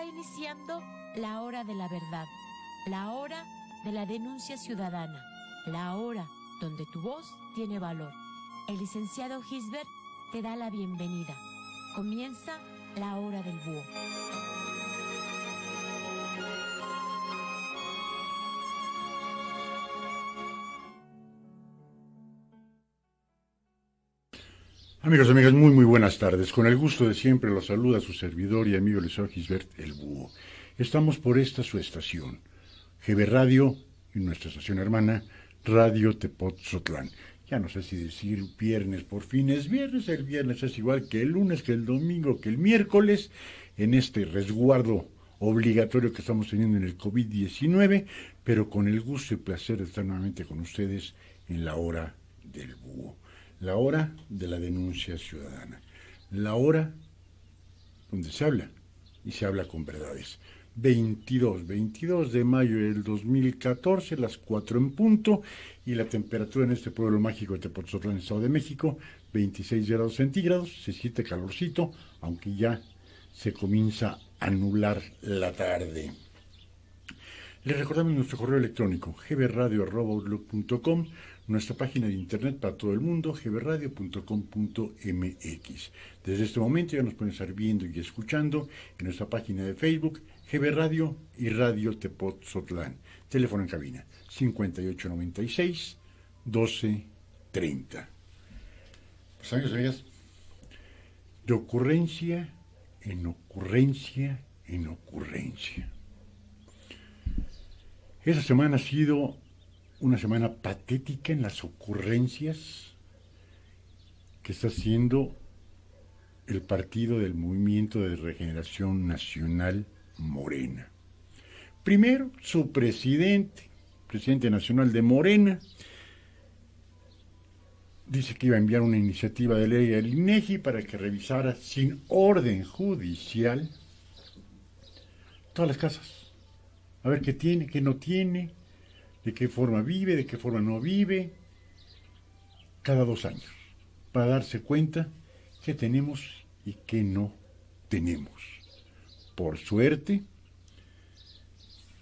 Está iniciando la hora de la verdad, la hora de la denuncia ciudadana, la hora donde tu voz tiene valor. El licenciado Gisbert te da la bienvenida. Comienza la hora del búho. Amigos y amigas, muy buenas tardes. Con el gusto de siempre los saluda su servidor y amigo Eliseo Gisbert, el Búho. Estamos por esta su estación, GB Radio, y nuestra estación hermana, Radio Tepotzotlán. Ya no sé si decir viernes, por fin es viernes. El viernes es igual que el lunes, que el domingo, que el miércoles, en este resguardo obligatorio que estamos teniendo en el COVID-19, pero con el gusto y placer de estar nuevamente con ustedes en la hora del Búho. La hora de la denuncia ciudadana. La hora donde se habla, y se habla con verdades. 22 de mayo del 2014, las 4 en punto, y la temperatura en este pueblo mágico de Tepotzotlán, Estado de México, 26 grados centígrados, se siente calorcito, aunque ya se comienza a nublar la tarde. Les recordamos nuestro correo electrónico, gbradio@outlook.com, nuestra página de internet para todo el mundo, gbradio.com.mx. Desde este momento ya nos pueden estar viendo y escuchando en nuestra página de Facebook, GB Radio y Radio Tepotzotlán. Teléfono en cabina, 5896-1230. Pues amigos y amigas, de ocurrencia en ocurrencia en ocurrencia. Esta semana ha sido una semana patética en las ocurrencias que está haciendo el partido del Movimiento de Regeneración Nacional Morena. Primero, su presidente nacional de Morena, dice que iba a enviar una iniciativa de ley al INEGI para que revisara sin orden judicial todas las casas. A ver qué tiene, qué no tiene, de qué forma vive, de qué forma no vive, cada 2 años, para darse cuenta qué tenemos y qué no tenemos. Por suerte,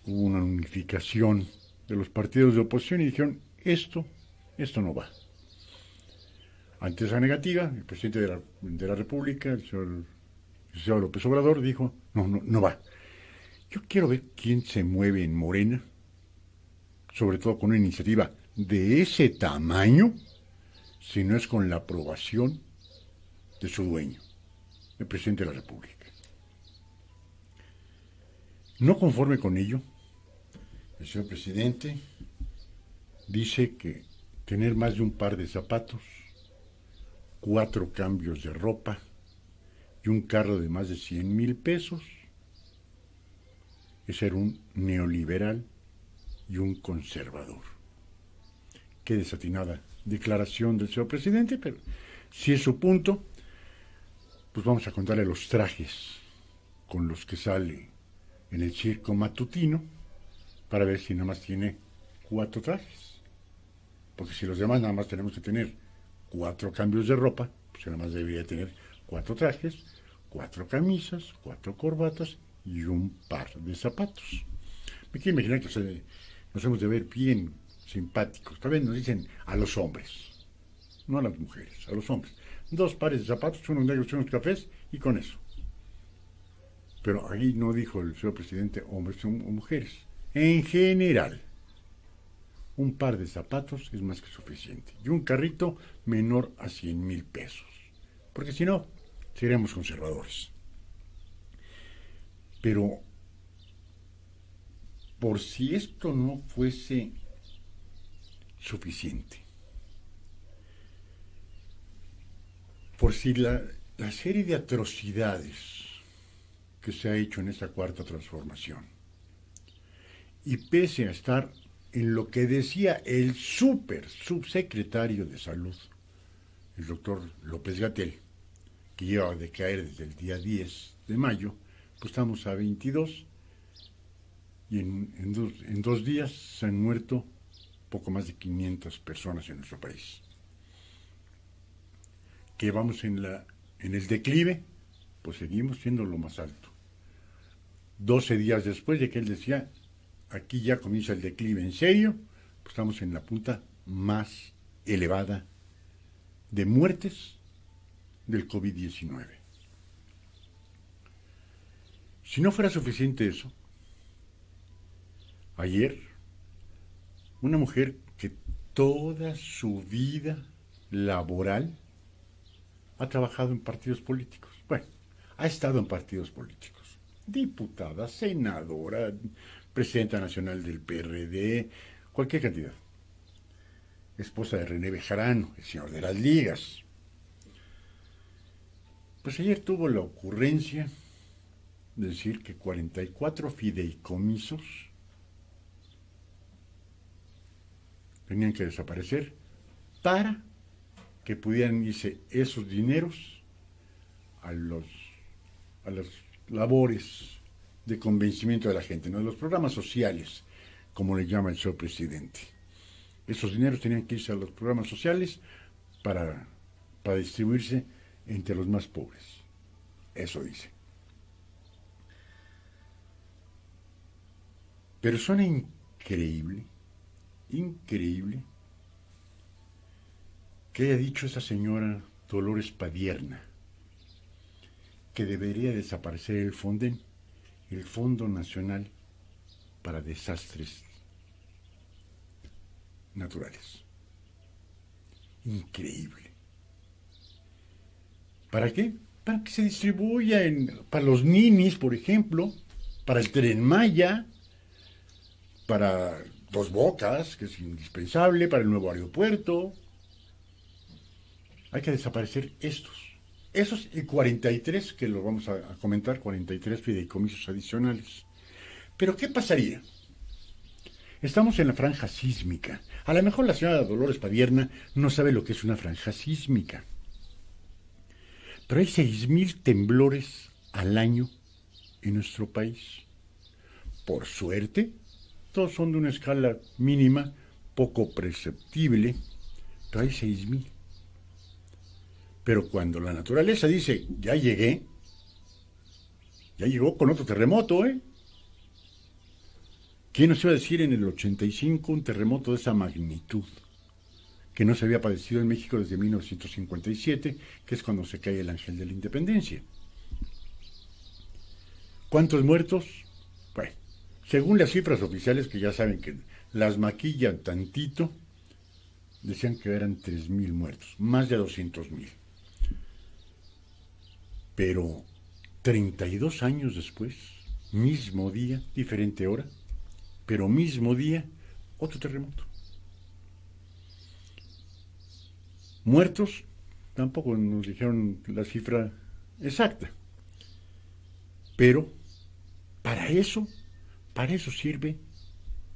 hubo una unificación de los partidos de oposición y dijeron, esto no va. Ante esa negativa, el presidente de la República, el señor López Obrador, dijo, no va. Yo quiero ver quién se mueve en Morena, sobre todo con una iniciativa de ese tamaño, si no es con la aprobación de su dueño, el presidente de la República. No conforme con ello, el señor presidente dice que tener más de un par de zapatos, 4 cambios de ropa y un carro de más de 100,000 pesos es ser un neoliberal y un conservador. Qué desatinada declaración del señor presidente, pero si es su punto, pues vamos a contarle los trajes con los que sale en el circo matutino para ver si nada más tiene 4 trajes. Porque si los demás nada más tenemos que tener 4 cambios de ropa, pues nada más debería tener 4 trajes, 4 camisas, 4 corbatas y un par de zapatos. Me quiero imaginar que nos hemos de ver bien simpáticos. Tal vez nos dicen a los hombres, no a las mujeres, a los hombres. 2 pares de zapatos, unos negros y unos cafés, y con eso. Pero ahí no dijo el señor presidente hombres o mujeres. En general, un par de zapatos es más que suficiente. Y un carrito menor a 100,000 pesos. Porque si no, seremos conservadores. Pero, por si esto no fuese suficiente, por si la serie de atrocidades que se ha hecho en esta cuarta transformación, y pese a estar en lo que decía el subsecretario de Salud, el doctor López-Gatell, que lleva de caer desde el día 10 de mayo, pues estamos a 22, y en 2 días se han muerto poco más de 500 personas en nuestro país. Que vamos en el declive, pues seguimos siendo lo más alto. 12 días después de que él decía, aquí ya comienza el declive en serio, pues estamos en la punta más elevada de muertes del COVID-19. Si no fuera suficiente eso, ayer una mujer que toda su vida laboral ha trabajado en partidos políticos, bueno, ha estado en partidos políticos, diputada, senadora, presidenta nacional del PRD, cualquier cantidad, esposa de René Bejarano, el señor de las ligas. Pues ayer tuvo la ocurrencia de decir que 44 fideicomisos tenían que desaparecer para que pudieran irse esos dineros a las labores de convencimiento de la gente, ¿no? De los programas sociales, como le llama el señor presidente. Esos dineros tenían que irse a los programas sociales para distribuirse entre los más pobres. Eso dice. Pero suena increíble que haya dicho esa señora Dolores Padierna que debería desaparecer el Fonden, el Fondo Nacional para Desastres Naturales. Increíble. ¿Para qué? Para que se distribuya para los ninis, por ejemplo, para el Tren Maya, para Dos Bocas, que es indispensable, para el nuevo aeropuerto. Hay que desaparecer esos y 43, que lo vamos a comentar, 43 fideicomisos adicionales. Pero ¿qué pasaría? Estamos en la franja sísmica. A lo mejor la señora Dolores Padierna no sabe lo que es una franja sísmica. Pero hay 6,000 temblores al año en nuestro país. Por suerte, todos son de una escala mínima, poco perceptible, pero hay 6,000. Pero cuando la naturaleza dice, ya llegué, ya llegó con otro terremoto, ¿eh? ¿Quién nos iba a decir en el 85 un terremoto de esa magnitud? Que no se había padecido en México desde 1957, que es cuando se cae el ángel de la independencia. ¿Cuántos muertos? Bueno, según las cifras oficiales, que ya saben que las maquillan tantito, decían que eran 3,000 muertos, más de 200,000. Pero 32 años después, mismo día, diferente hora, pero mismo día, otro terremoto. Muertos, tampoco nos dijeron la cifra exacta. Pero para eso sirve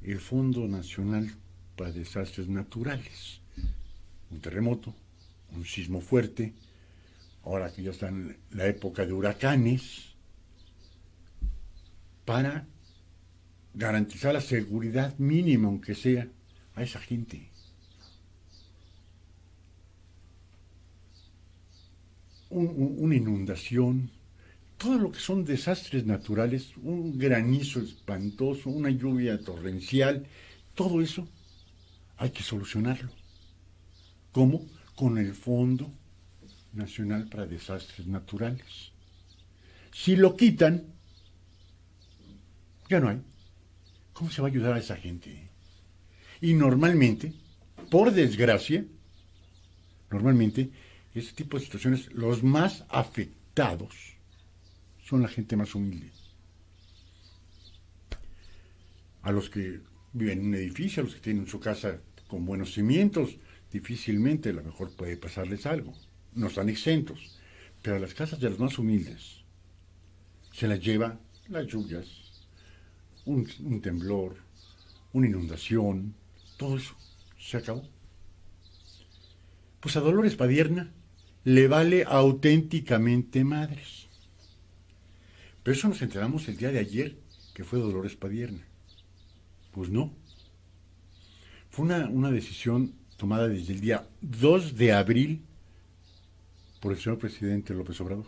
el Fondo Nacional para Desastres Naturales. Un terremoto, un sismo fuerte, ahora que ya está en la época de huracanes, para garantizar la seguridad mínima, aunque sea, a esa gente. Una inundación, todo lo que son desastres naturales, un granizo espantoso, una lluvia torrencial, todo eso hay que solucionarlo. ¿Cómo? Con el Fondo Nacional para Desastres Naturales. Si lo quitan, ya no hay. ¿Cómo se va a ayudar a esa gente? Y normalmente, por desgracia, este tipo de situaciones, los más afectados son la gente más humilde. A los que viven en un edificio, a los que tienen su casa con buenos cimientos, difícilmente a lo mejor puede pasarles algo. No están exentos. Pero a las casas de los más humildes se las lleva las lluvias, un temblor, una inundación, todo eso se acabó. Pues a Dolores Padierna le vale auténticamente madres. Pero eso nos enteramos el día de ayer, que fue Dolores Padierna. Pues no. Fue una decisión tomada desde el día 2 de abril por el señor presidente López Obrador.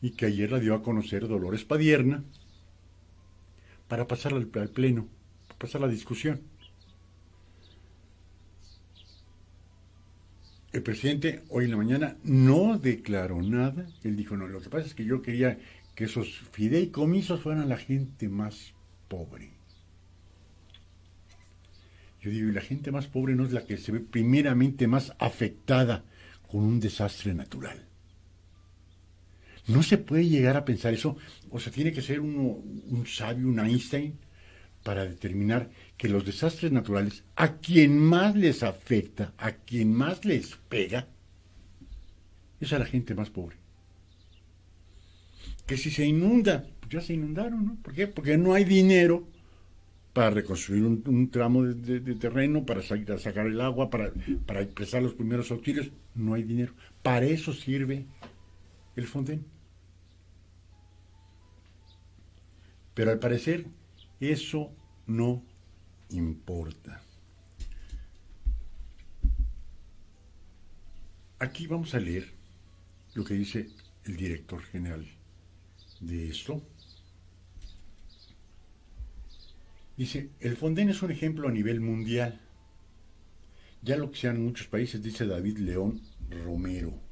Y que ayer la dio a conocer Dolores Padierna para pasarla al pleno, para pasar la discusión. El presidente hoy en la mañana no declaró nada. Él dijo, no, lo que pasa es que yo quería que esos fideicomisos fueran la gente más pobre. Yo digo, y la gente más pobre no es la que se ve primeramente más afectada con un desastre natural. No se puede llegar a pensar eso, o sea, tiene que ser un sabio, un Einstein, para determinar que los desastres naturales, a quien más les afecta, a quien más les pega, es a la gente más pobre. Que si se inunda, pues ya se inundaron, ¿no? ¿Por qué? Porque no hay dinero para reconstruir un tramo de terreno, para sacar el agua, para prestar los primeros auxilios. No hay dinero. Para eso sirve el Fonden. Pero al parecer, eso no importa. Aquí vamos a leer lo que dice el director general de esto. Dice, el Fonden es un ejemplo a nivel mundial. Ya lo que sean muchos países, dice David León Romero.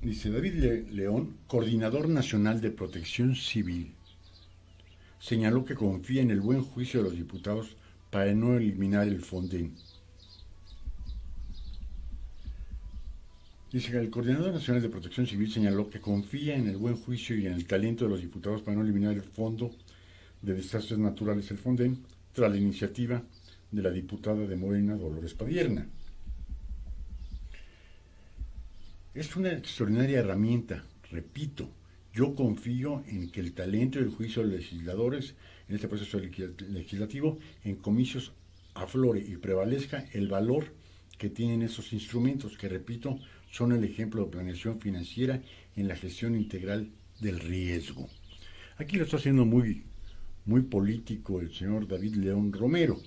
Dice David León, coordinador nacional de Protección Civil, señaló que confía en el buen juicio de los diputados para no eliminar el Fonden. Dice que el coordinador nacional de Protección Civil señaló que confía en el buen juicio y en el talento de los diputados para no eliminar el Fondo de Desastres Naturales, el Fonden, tras la iniciativa de la diputada de Morena, Dolores Padierna. Es una extraordinaria herramienta, repito. Yo confío en que el talento y el juicio de los legisladores en este proceso legislativo, en comicios, aflore y prevalezca el valor que tienen esos instrumentos, que repito, son el ejemplo de planeación financiera en la gestión integral del riesgo. Aquí lo está haciendo muy político el señor David León Romero,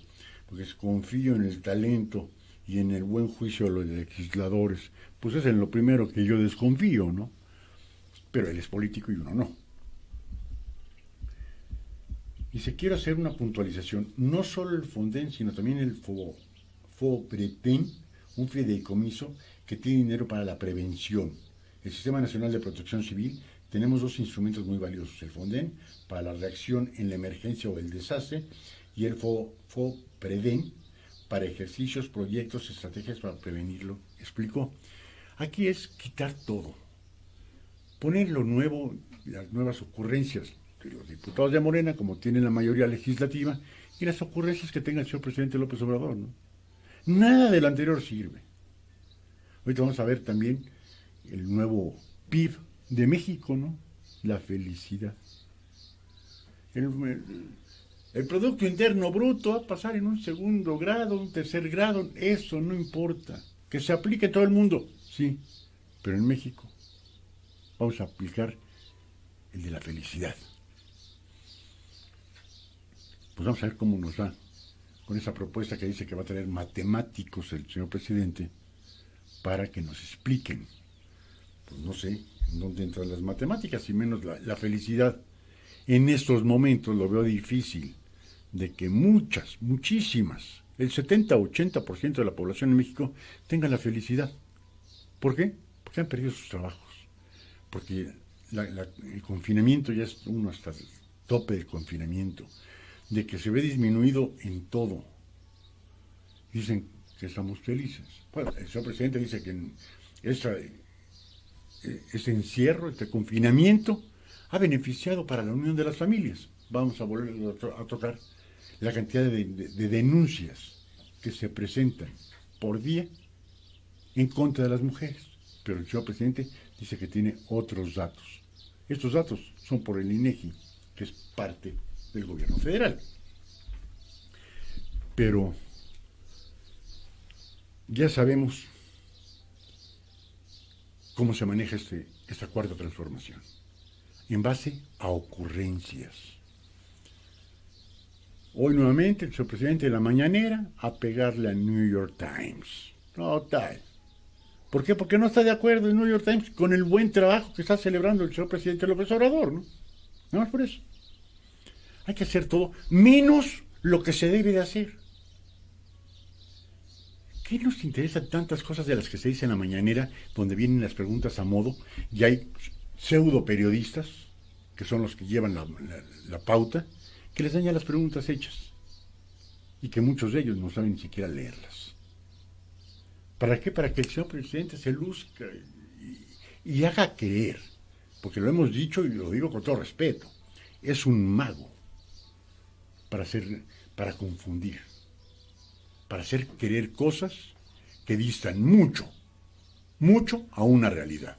porque confío en el talento y en el buen juicio de los legisladores. Pues es en lo primero que yo desconfío, ¿no? Pero él es político y uno no. Y se quiere hacer una puntualización, no solo el Fonden, sino también el FOPRETEN, un fideicomiso que tiene dinero para la prevención. El Sistema Nacional de Protección Civil, tenemos dos instrumentos muy valiosos, el Fonden para la reacción en la emergencia o el desastre y el FOPREDEN para ejercicios, proyectos, estrategias para prevenirlo. ¿Explicó? Aquí es quitar todo, poner lo nuevo, las nuevas ocurrencias de los diputados de Morena, como tienen la mayoría legislativa, y las ocurrencias que tenga el señor presidente López Obrador, ¿no? Nada de lo anterior sirve. Ahorita vamos a ver también el nuevo PIB de México, ¿no? La felicidad. El Producto Interno Bruto va a pasar en un segundo grado, un tercer grado, eso no importa. Que se aplique en todo el mundo, sí, pero en México vamos a aplicar el de la felicidad. Pues vamos a ver cómo nos va con esa propuesta que dice que va a tener matemáticos el señor presidente para que nos expliquen. Pues no sé en dónde entran las matemáticas y menos la felicidad. En estos momentos lo veo difícil de que muchísimas, el 70-80% de la población en México tenga la felicidad. ¿Por qué? Porque han perdido sus trabajos. Porque el confinamiento ya es uno hasta el tope del confinamiento. De que se ve disminuido en todo. Dicen que estamos felices. Bueno, el señor presidente dice que este encierro, este confinamiento, ha beneficiado para la unión de las familias. Vamos a volver a tocar la cantidad de denuncias que se presentan por día en contra de las mujeres. Pero el señor presidente dice que tiene otros datos. Estos datos son por el INEGI, que es parte del gobierno federal. Pero ya sabemos cómo se maneja esta cuarta transformación, en base a ocurrencias. Hoy nuevamente el señor presidente de la mañanera a pegarle al New York Times. Total. ¿Por qué? Porque no está de acuerdo el New York Times con el buen trabajo que está celebrando el señor presidente López Obrador, ¿no? Nada más por eso. Hay que hacer todo, menos lo que se debe de hacer. ¿Qué nos interesan tantas cosas de las que se dicen en la mañanera, donde vienen las preguntas a modo, y hay pseudo periodistas, que son los que llevan la pauta, que les dañan las preguntas hechas, y que muchos de ellos no saben ni siquiera leerlas? ¿Para qué? Para que el señor presidente se luzca y haga creer, porque lo hemos dicho y lo digo con todo respeto, es un mago para confundir, para hacer creer cosas que distan mucho, mucho a una realidad.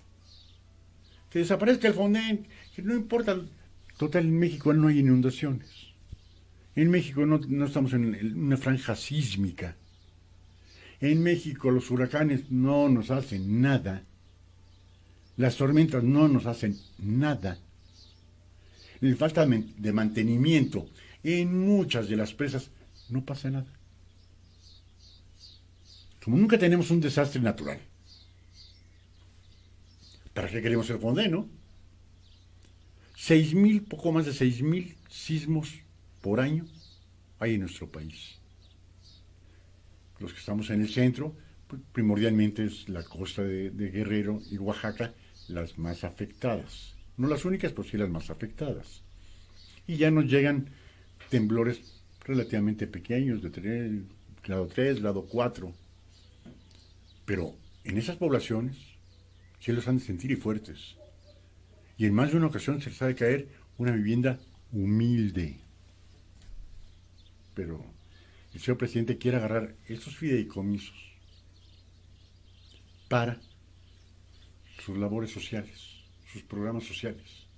Que desaparezca el Fonden, que no importa. Total, en México no hay inundaciones. En México no estamos en una franja sísmica. En México los huracanes no nos hacen nada. Las tormentas no nos hacen nada. La falta de mantenimiento en muchas de las presas no pasa nada. Como nunca tenemos un desastre natural, ¿para qué queremos el Fonden, no? 6,000, poco más de 6,000 sismos por año hay en nuestro país. Los que estamos en el centro, pues, primordialmente es la costa de Guerrero y Oaxaca, las más afectadas. No las únicas, pero sí las más afectadas. Y ya nos llegan temblores relativamente pequeños, de grado 3, grado 4. Pero en esas poblaciones sí los han de sentir y fuertes. Y en más de una ocasión se les ha de caer una vivienda humilde. Pero el señor presidente quiere agarrar esos fideicomisos para sus labores sociales, sus programas sociales,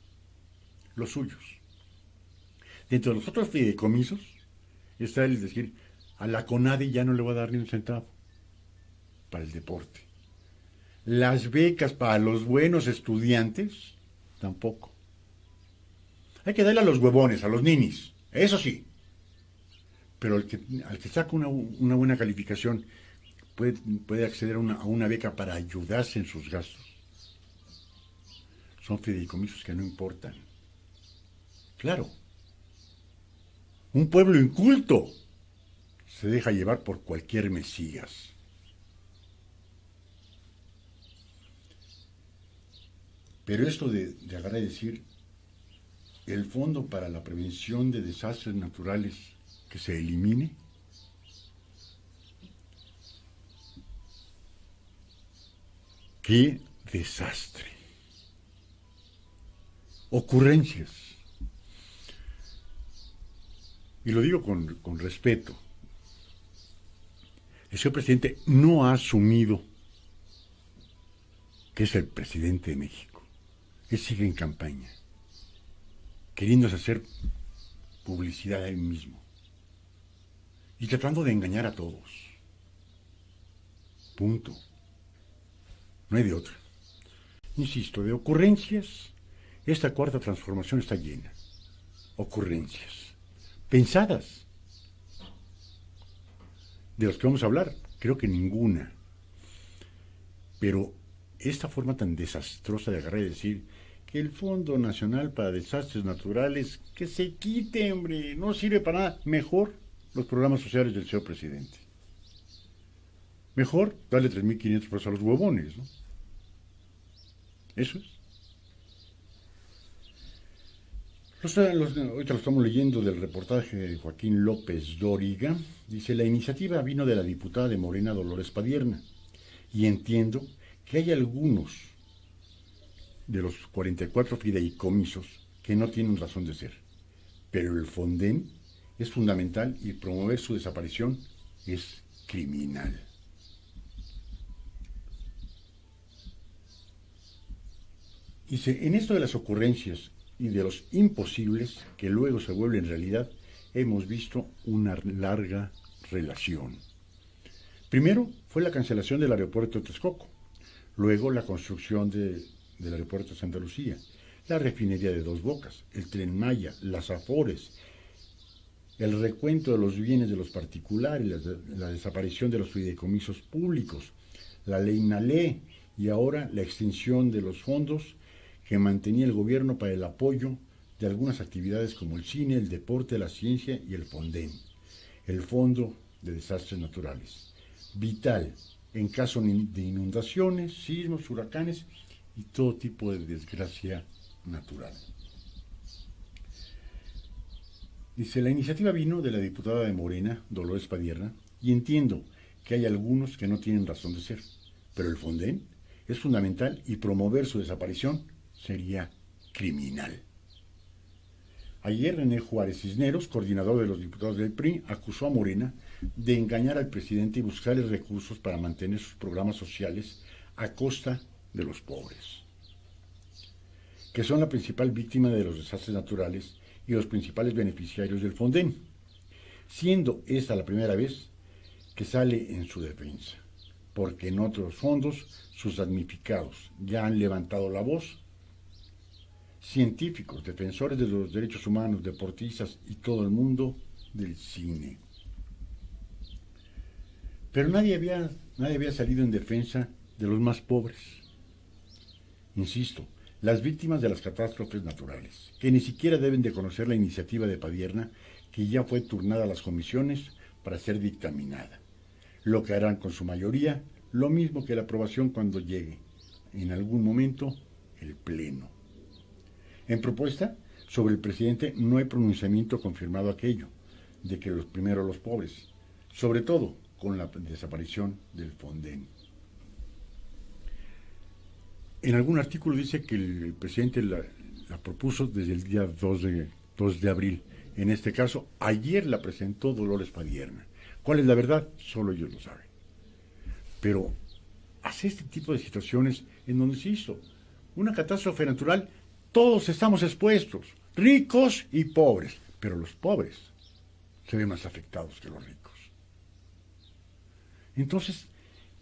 los suyos. Dentro de los otros fideicomisos está el decir, a la CONADE ya no le voy a dar ni un centavo para el deporte. Las becas para los buenos estudiantes, tampoco. Hay que darle a los huevones, a los ninis, eso sí. Pero al que saca una buena calificación puede acceder a una beca para ayudarse en sus gastos. Son fideicomisos que no importan. Claro. Un pueblo inculto se deja llevar por cualquier mesías. Pero esto de agarrar y decir, el Fondo para la Prevención de Desastres Naturales que se elimine, ¡qué desastre! Ocurrencias. Y lo digo con respeto. El señor presidente no ha asumido que es el presidente de México. Él sigue en campaña, queriéndose hacer publicidad a él mismo y tratando de engañar a todos. Punto. No hay de otra. Insisto, de ocurrencias, esta cuarta transformación está llena. Ocurrencias. Pensadas. De las que vamos a hablar, creo que ninguna. Pero esta forma tan desastrosa de agarrar y decir que el Fondo Nacional para Desastres Naturales, que se quite, hombre, no sirve para nada. Mejor los programas sociales del señor presidente. Mejor darle 3,500 pesos a los huevones, ¿no? Eso es. Ahorita lo estamos leyendo del reportaje de Joaquín López Dóriga. Dice, la iniciativa vino de la diputada de Morena, Dolores Padierna. Y entiendo que hay algunos de los 44 fideicomisos que no tienen razón de ser. Pero el Fonden es fundamental y promover su desaparición es criminal. Dice, en esto de las ocurrencias y de los imposibles que luego se vuelven realidad, hemos visto una larga relación. Primero fue la cancelación del aeropuerto de Texcoco, luego la construcción del aeropuerto de Santa Lucía, la refinería de Dos Bocas, el Tren Maya, las Afores, el recuento de los bienes de los particulares, la desaparición de los fideicomisos públicos, la ley NALE y ahora la extinción de los fondos que mantenía el gobierno para el apoyo de algunas actividades como el cine, el deporte, la ciencia y el FONDEN, el Fondo de Desastres Naturales, vital en caso de inundaciones, sismos, huracanes y todo tipo de desgracia natural. Dice, la iniciativa vino de la diputada de Morena, Dolores Padierna, y entiendo que hay algunos que no tienen razón de ser, pero el FONDEN es fundamental y promover su desaparición sería criminal. Ayer René Juárez Cisneros, coordinador de los diputados del PRI, acusó a Morena de engañar al presidente y buscarle recursos para mantener sus programas sociales a costa de los pobres, que son la principal víctima de los desastres naturales y los principales beneficiarios del FONDEN, siendo esta la primera vez que sale en su defensa, porque en otros fondos sus damnificados ya han levantado la voz. Científicos, defensores de los derechos humanos, deportistas y todo el mundo del cine. Pero nadie había salido en defensa de los más pobres. Insisto, las víctimas de las catástrofes naturales, que ni siquiera deben de conocer la iniciativa de Padierna, que ya fue turnada a las comisiones para ser dictaminada, lo que harán con su mayoría, lo mismo que la aprobación cuando llegue, en algún momento, el Pleno. En propuesta, sobre el presidente no hay pronunciamiento confirmado aquello, de que primero los pobres, sobre todo con la desaparición del FONDEN. En algún artículo dice que el presidente la propuso desde el día 2 de abril. En este caso, ayer la presentó Dolores Padierna. ¿Cuál es la verdad? Solo ellos lo saben. Pero hace este tipo de situaciones en donde se hizo una catástrofe natural, todos estamos expuestos, ricos y pobres, pero los pobres se ven más afectados que los ricos. Entonces,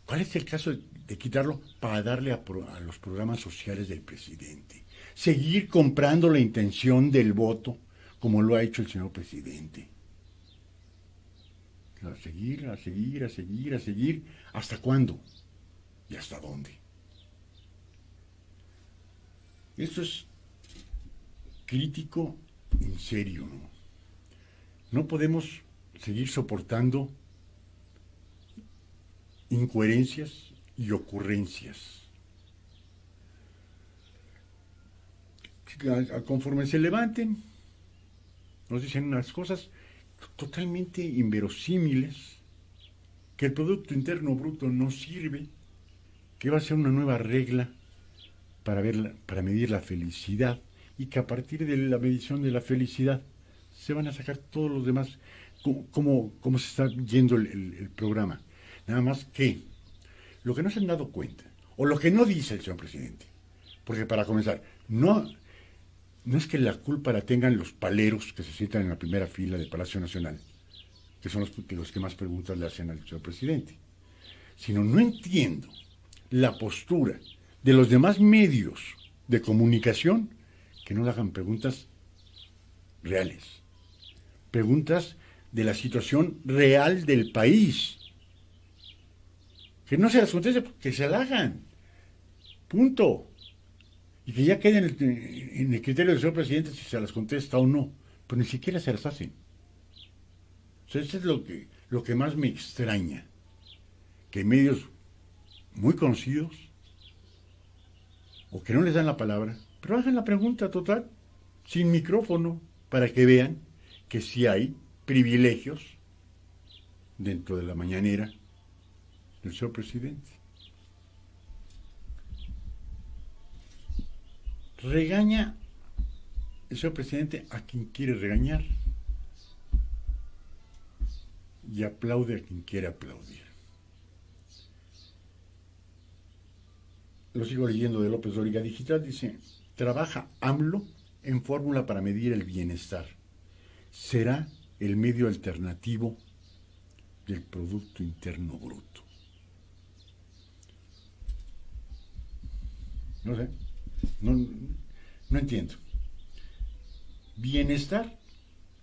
¿cuál es el caso de quitarlo para darle a los programas sociales del presidente? Seguir comprando la intención del voto, como lo ha hecho el señor presidente. A seguir, ¿hasta cuándo? ¿Y hasta dónde? Esto es crítico en serio, ¿no? No podemos seguir soportando incoherencias y ocurrencias. Conforme se levanten, nos dicen unas cosas totalmente inverosímiles, que el Producto Interno Bruto no sirve, que va a ser una nueva regla para medir la felicidad, y que a partir de la medición de la felicidad se van a sacar todos los demás, como se está yendo el programa. Nada más que lo que no se han dado cuenta, o lo que no dice el señor presidente, porque para comenzar, no es que la culpa la tengan los paleros que se sientan en la primera fila del Palacio Nacional, que son los que más preguntas le hacen al señor presidente, sino no entiendo la postura de los demás medios de comunicación que no le hagan preguntas reales, preguntas de la situación real del país. Que no se las conteste, que se la hagan. Punto. Y que ya quede en el criterio del señor presidente si se las contesta o no. Pero ni siquiera se las hacen. O sea, eso es lo que más me extraña. Que medios muy conocidos, o que no les dan la palabra, pero hagan la pregunta total, sin micrófono, para que vean que sí hay privilegios dentro de la mañanera del señor presidente. Regaña el señor presidente a quien quiere regañar y aplaude a quien quiere aplaudir. Lo sigo leyendo de López Dóriga Digital, dice, trabaja AMLO en fórmula para medir el bienestar. Será el medio alternativo del Producto Interno Bruto. No sé, no entiendo. Bienestar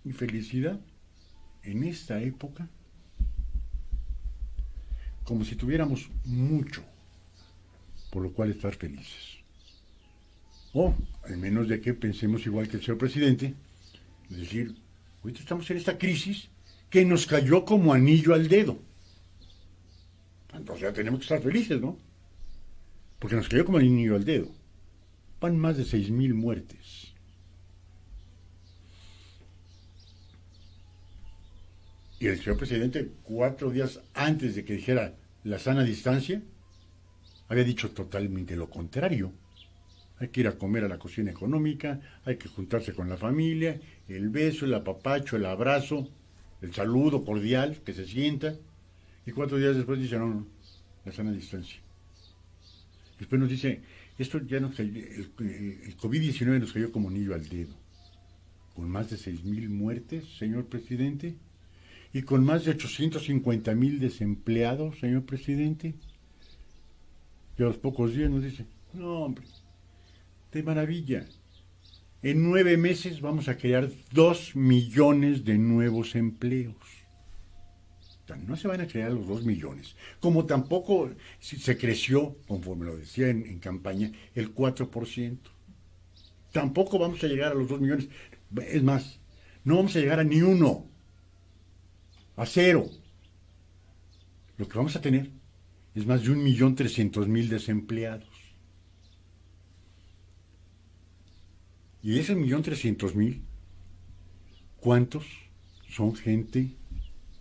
y felicidad en esta época, como si tuviéramos mucho, por lo cual estar felices. O, al menos de que pensemos igual que el señor presidente, es decir, ahorita estamos en esta crisis que nos cayó como anillo al dedo. Entonces ya tenemos que estar felices, ¿no? Porque nos cayó como anillo al dedo. Van más de 6,000 muertes. Y el señor presidente, 4 días antes de que dijera la sana distancia, había dicho totalmente lo contrario. Hay que ir a comer a la cocina económica, hay que juntarse con la familia, el beso, el apapacho, el abrazo, el saludo cordial, que se sienta. Y 4 días después dice, no, la sana distancia. Después nos dice, esto ya nos cayó, el COVID-19 nos cayó como anillo al dedo. Con más de 6,000 muertes, señor presidente, y con más de 850,000 desempleados, señor presidente. Y a los pocos días nos dice, no, hombre, de maravilla. En 9 meses vamos a crear 2 millones de nuevos empleos. O sea, no se van a crear los 2 millones. Como tampoco se creció, conforme lo decía en campaña, el 4%. Tampoco vamos a llegar a los 2 millones. Es más, no vamos a llegar a ni uno. A 0. Lo que vamos a tener es más de 1,300,000 desempleados. Y de esos 1,300,000, ¿cuántos son gente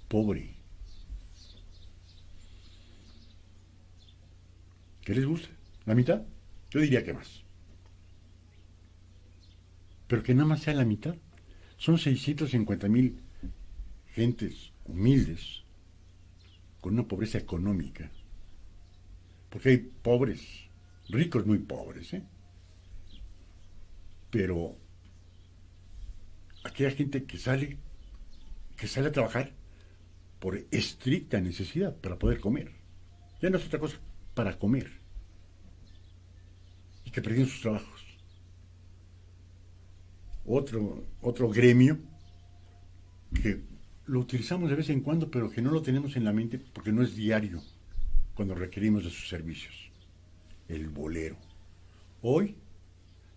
pobre? ¿Qué les gusta? ¿La mitad? Yo diría que más. Pero que nada más sea la mitad. Son 650,000 gentes humildes, con una pobreza económica. Porque hay pobres, ricos muy pobres, ¿eh? Pero aquella gente que sale a trabajar por estricta necesidad para poder comer. Ya no es otra cosa, para comer. Y que perdieron sus trabajos. Otro gremio que lo utilizamos de vez en cuando, pero que no lo tenemos en la mente porque no es diario cuando requerimos de sus servicios. El bolero. Hoy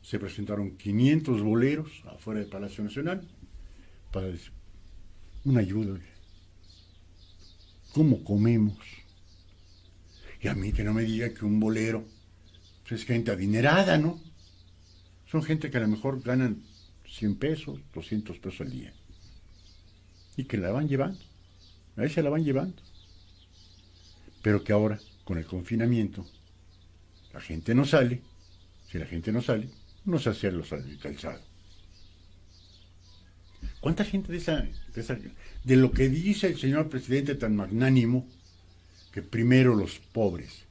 se presentaron 500 boleros afuera del Palacio Nacional para decir, una ayuda. ¿Cómo comemos? Y a mí que no me diga que un bolero pues es gente adinerada, ¿no? Son gente que a lo mejor ganan 100 pesos, 200 pesos al día. Y que la van llevando. Ahí se la van llevando. Pero que ahora, con el confinamiento, la gente no sale. Si la gente no sale, no se hace los calzado. ¿Cuánta gente de lo que dice el señor presidente tan magnánimo, que primero los pobres?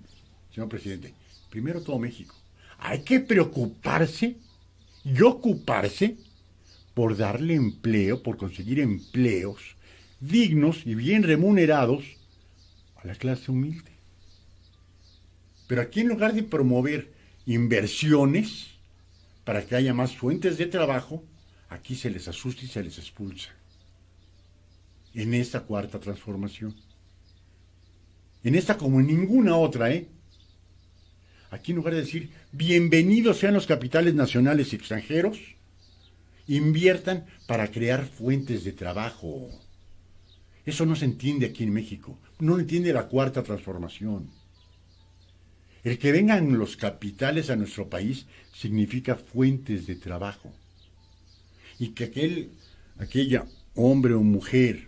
Señor presidente, primero todo México. Hay que preocuparse y ocuparse por darle empleo, por conseguir empleos dignos y bien remunerados a la clase humilde. Pero aquí, en lugar de promover inversiones para que haya más fuentes de trabajo, aquí se les asusta y se les expulsa. En esta cuarta transformación. En esta como en ninguna otra, ¿eh? Aquí, en lugar de decir, bienvenidos sean los capitales nacionales y extranjeros, inviertan para crear fuentes de trabajo. Eso no se entiende aquí en México. No lo entiende la cuarta transformación. El que vengan los capitales a nuestro país significa fuentes de trabajo. Y que aquella hombre o mujer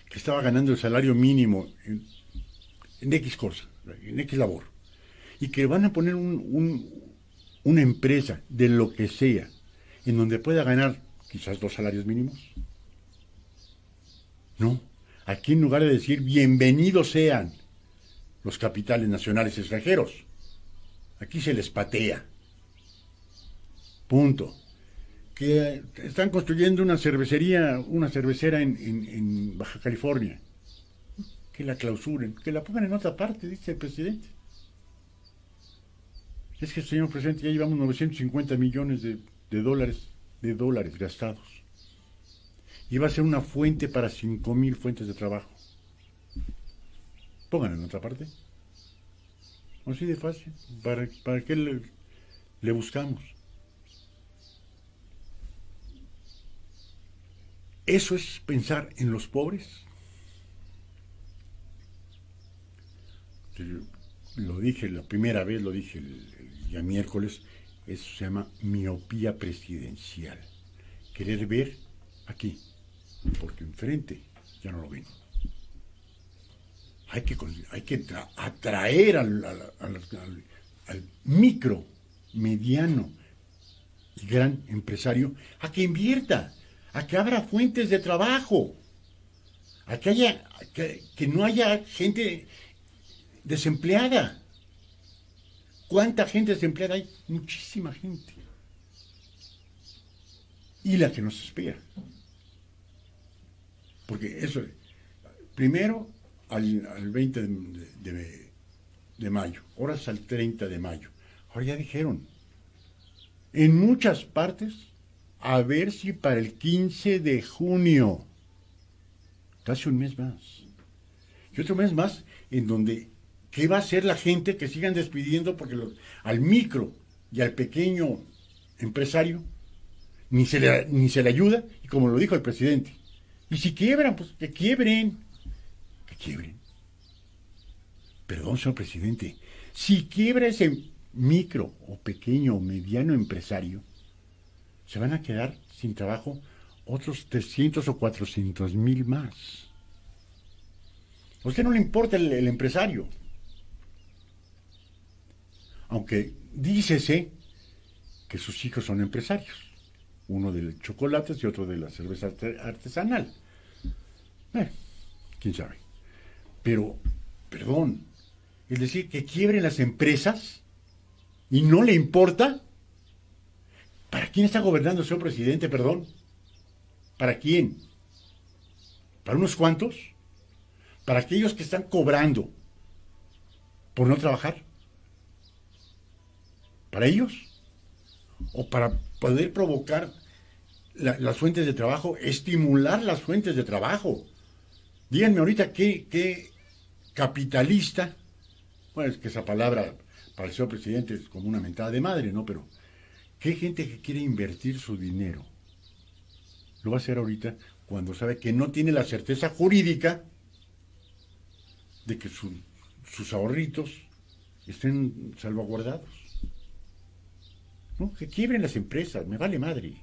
que estaba ganando el salario mínimo en X cosa, en X labor, y que van a poner una empresa de lo que sea, en donde pueda ganar quizás 2 salarios mínimos. No, aquí en lugar de decir bienvenidos sean los capitales nacionales y extranjeros, aquí se les patea. Punto. Que están construyendo una cervecera en Baja California. Que la clausuren, que la pongan en otra parte, dice el presidente. Es que, señor presidente, ya llevamos 950 millones de dólares gastados. Y va a ser una fuente para 5,000 fuentes de trabajo. Pónganla en otra parte. Así de fácil. ¿Para qué le buscamos? ¿Eso es pensar en los pobres? Lo dije la primera vez, lo dije el día miércoles, eso se llama miopía presidencial. Querer ver aquí, porque enfrente ya no lo ven. Hay que atraer al micro, mediano y gran empresario a que invierta, a que abra fuentes de trabajo, a que no haya gente desempleada. ¿Cuánta gente desempleada hay? Muchísima gente. Y la que nos espera. Porque eso, primero al 20 de mayo, ahora es al 30 de mayo. Ahora ya dijeron, en muchas partes, a ver si para el 15 de junio, casi un mes más, y otro mes más, en donde, ¿qué va a hacer la gente que sigan despidiendo? Porque al micro y al pequeño empresario ni se le ayuda, y como lo dijo el presidente, y si quiebran, pues que quiebren. Perdón, señor presidente, si quiebra ese micro o pequeño o mediano empresario, se van a quedar sin trabajo otros 300 o 400 mil más. A usted no le importa el empresario. Aunque dícese que sus hijos son empresarios. Uno de chocolates y otro de la cerveza artesanal. Quién sabe. Pero, perdón, es decir, que quiebren las empresas y no le importa. ¿Para quién está gobernando, señor presidente, perdón? ¿Para quién? ¿Para unos cuantos? ¿Para aquellos que están cobrando por no trabajar? ¿Para ellos? ¿O para poder provocar las fuentes de trabajo, estimular las fuentes de trabajo? Díganme ahorita qué capitalista, bueno, es que esa palabra para el señor presidente es como una mentada de madre, ¿no? Pero ¿qué gente que quiere invertir su dinero lo va a hacer ahorita cuando sabe que no tiene la certeza jurídica de que sus ahorritos estén salvaguardados? ¿No? Que quiebren las empresas, me vale madre.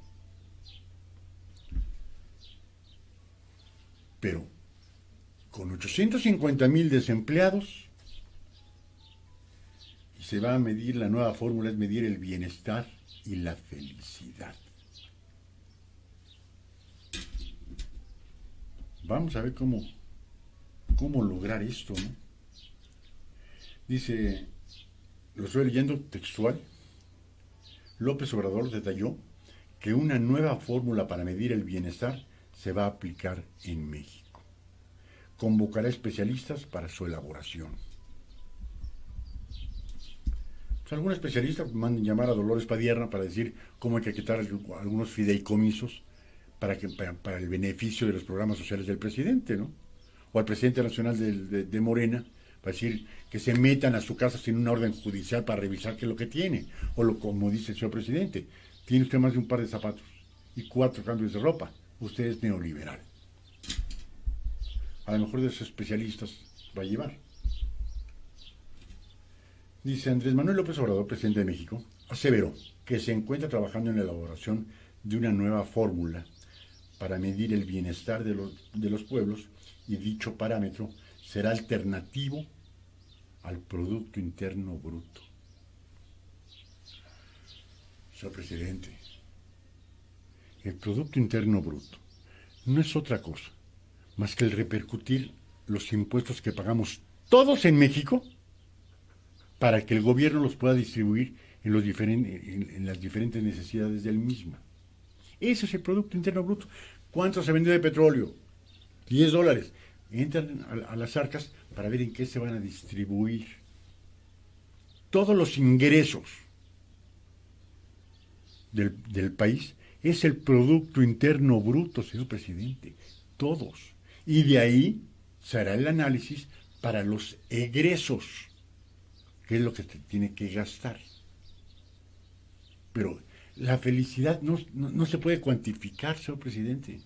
Pero con 850,000 desempleados, y se va a medir, la nueva fórmula es medir el bienestar y la felicidad. Vamos a ver cómo lograr esto, ¿no? Dice, lo estoy leyendo textual, López Obrador detalló que una nueva fórmula para medir el bienestar se va a aplicar en México. Convocará especialistas para su elaboración. Pues algunos especialistas mandan llamar a Dolores Padierna para decir cómo hay que quitar algunos fideicomisos para el beneficio de los programas sociales del presidente, ¿no? O al presidente nacional de Morena, para decir que se metan a su casa sin una orden judicial para revisar qué es lo que tiene. Como dice el señor presidente, tiene usted más de un par de zapatos y 4 cambios de ropa. Usted es neoliberal. A lo mejor de esos especialistas va a llevar. Dice Andrés Manuel López Obrador, presidente de México, aseveró que se encuentra trabajando en la elaboración de una nueva fórmula para medir el bienestar de los pueblos, y dicho parámetro será alternativo al Producto Interno Bruto. Señor presidente, el Producto Interno Bruto no es otra cosa más que el repercutir los impuestos que pagamos todos en México para que el gobierno los pueda distribuir en las diferentes necesidades del mismo. Ese es el Producto Interno Bruto. ¿Cuánto se vendió de petróleo? $10. Entran a las arcas para ver en qué se van a distribuir. Todos los ingresos del país es el Producto Interno Bruto, señor presidente. Todos. Y de ahí se hará el análisis para los egresos. qué es lo que se tiene que gastar. Pero la felicidad no se puede cuantificar, señor presidente.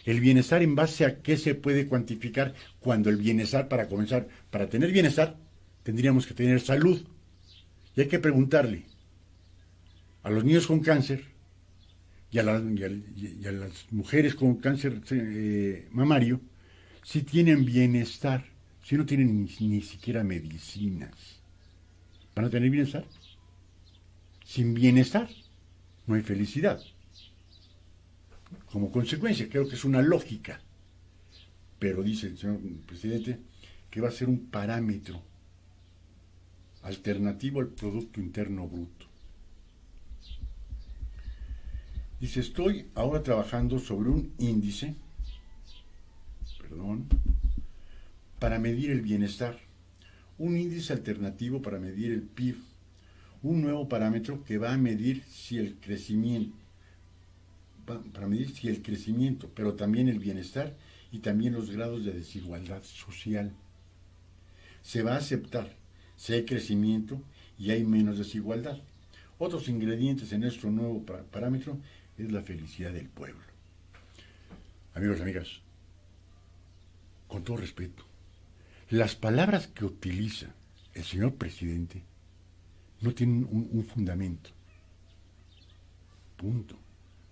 El bienestar, ¿en base a qué se puede cuantificar? Cuando el bienestar, para comenzar, para tener bienestar, tendríamos que tener salud. Y hay que preguntarle a los niños con cáncer y a las mujeres con cáncer mamario si tienen bienestar, si no tienen ni siquiera medicinas. ¿Van a tener bienestar? Sin bienestar no hay felicidad. Como consecuencia, creo que es una lógica. Pero dice el señor presidente que va a ser un parámetro alternativo al Producto Interno Bruto. Dice, estoy ahora trabajando sobre un índice, para medir el bienestar, un índice alternativo para medir el PIB, un nuevo parámetro que va a medir si el crecimiento, pero también el bienestar y también los grados de desigualdad social. Se va a aceptar si hay crecimiento y hay menos desigualdad. Otros ingredientes en nuestro nuevo parámetro es la felicidad del pueblo. Amigos y amigas, con todo respeto, las palabras que utiliza el señor presidente no tienen un fundamento. Punto.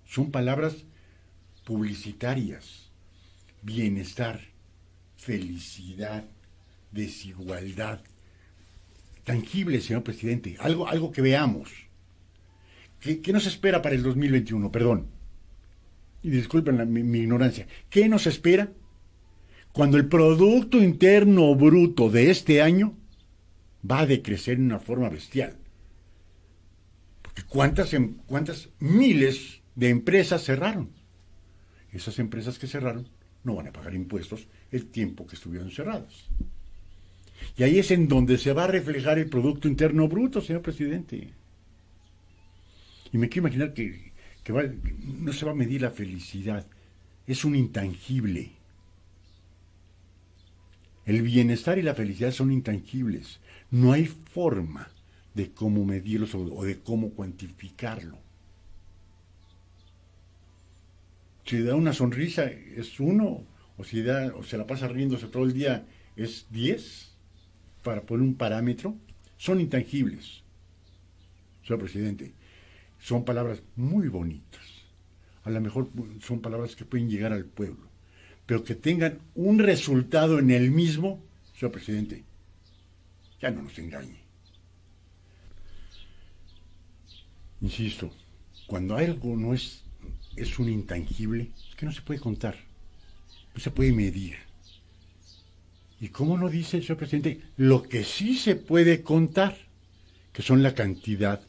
Son palabras publicitarias. Bienestar, felicidad, desigualdad. Tangible, señor presidente. Algo que veamos. ¿Qué nos espera para el 2021? Perdón. Y disculpen mi ignorancia. ¿Qué nos espera cuando el Producto Interno Bruto de este año va a decrecer en una forma bestial? Porque ¿cuántas miles de empresas cerraron? Esas empresas que cerraron no van a pagar impuestos el tiempo que estuvieron cerradas. Y ahí es en donde se va a reflejar el Producto Interno Bruto, señor presidente. Y me quiero imaginar que no se va a medir la felicidad. Es un intangible. El bienestar y la felicidad son intangibles. No hay forma de cómo medirlos o de cómo cuantificarlo. Si da una sonrisa es 1, o si se la pasa riéndose todo el día es 10, para poner un parámetro. Son intangibles, señor presidente. Son palabras muy bonitas. A lo mejor son palabras que pueden llegar al pueblo, pero que tengan un resultado en el mismo, señor presidente, ya no nos engañe. Insisto, cuando algo no es un intangible, es que no se puede contar, no se puede medir. ¿Y cómo no dice el señor presidente lo que sí se puede contar, que son la cantidad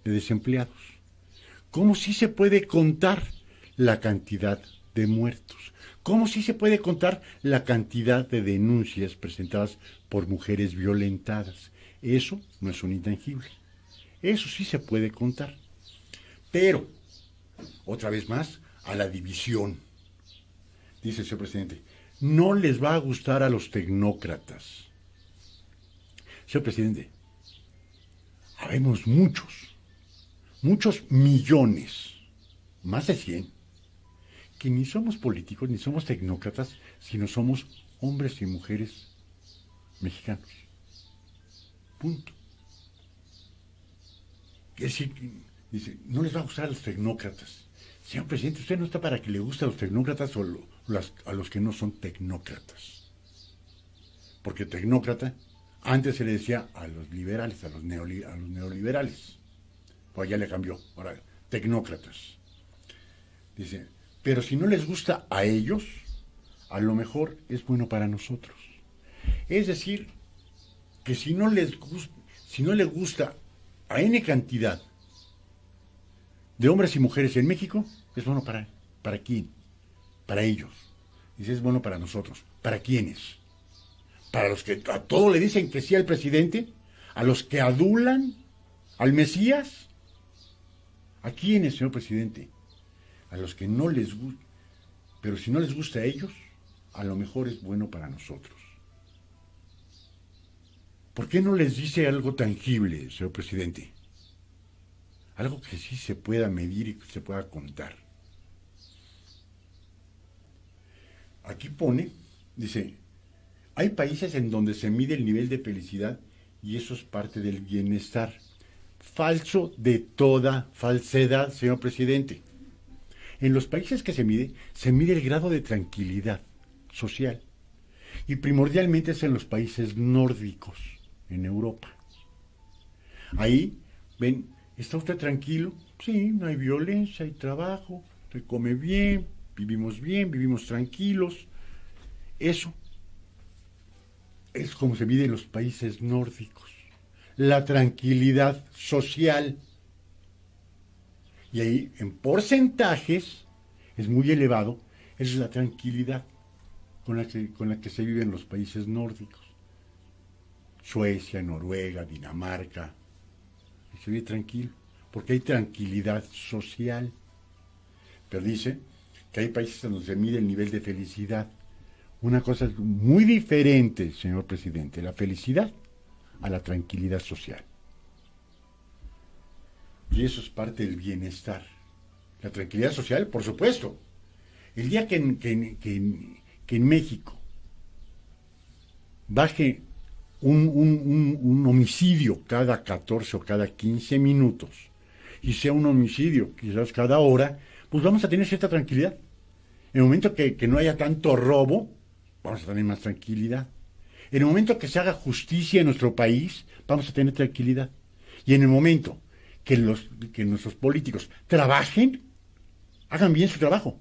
de desempleados? ¿Cómo sí se puede contar la cantidad de muertos? ¿Cómo sí se puede contar la cantidad de denuncias presentadas por mujeres violentadas? Eso no es un intangible. Eso sí se puede contar. Pero, otra vez más, a la división. Dice el señor presidente, no les va a gustar a los tecnócratas. Señor presidente, habemos muchos millones, más de 100, que ni somos políticos ni somos tecnócratas, sino somos hombres y mujeres mexicanos. Punto. Es decir, dice, no les va a gustar a los tecnócratas. Señor presidente, usted no está para que le guste a los tecnócratas o a los que no son tecnócratas. Porque tecnócrata antes se le decía a los liberales, a los neoliberales. Pues ya le cambió, ahora tecnócratas. Dice, pero si no les gusta a ellos, a lo mejor es bueno para nosotros. Es decir, que si no les gusta a N cantidad de hombres y mujeres en México, es bueno ¿para quién? Para ellos. Dice, es bueno para nosotros. ¿Para quiénes? Para los que a todo le dicen que sí al presidente, a los que adulan al Mesías. ¿A quiénes, señor presidente? A los que no les gusta. Pero si no les gusta a ellos, a lo mejor es bueno para nosotros. ¿Por qué no les dice algo tangible, señor presidente? Algo que sí se pueda medir y que se pueda contar. Aquí pone, dice, hay países en donde se mide el nivel de felicidad y eso es parte del bienestar. Falso de toda falsedad, señor presidente. En los países que se mide el grado de tranquilidad social. Y primordialmente es en los países nórdicos, en Europa. Ahí, ven, ¿está usted tranquilo? Sí, no hay violencia, hay trabajo, se come bien, vivimos tranquilos. Eso es como se mide en los países nórdicos. La tranquilidad social. Y ahí, en porcentajes, es muy elevado, es la tranquilidad con la que se vive en los países nórdicos. Suecia, Noruega, Dinamarca. Se vive tranquilo, porque hay tranquilidad social. Pero dice que hay países en donde se mide el nivel de felicidad. Una cosa es muy diferente, señor presidente, la felicidad a la tranquilidad social. Y eso es parte del bienestar. La tranquilidad social, por supuesto. El día que en México baje un homicidio cada 14 o cada 15 minutos y sea un homicidio quizás cada hora, pues vamos a tener cierta tranquilidad. En el momento que no haya tanto robo, vamos a tener más tranquilidad. En el momento que se haga justicia en nuestro país, vamos a tener tranquilidad. Y en el momento que nuestros políticos trabajen, hagan bien su trabajo,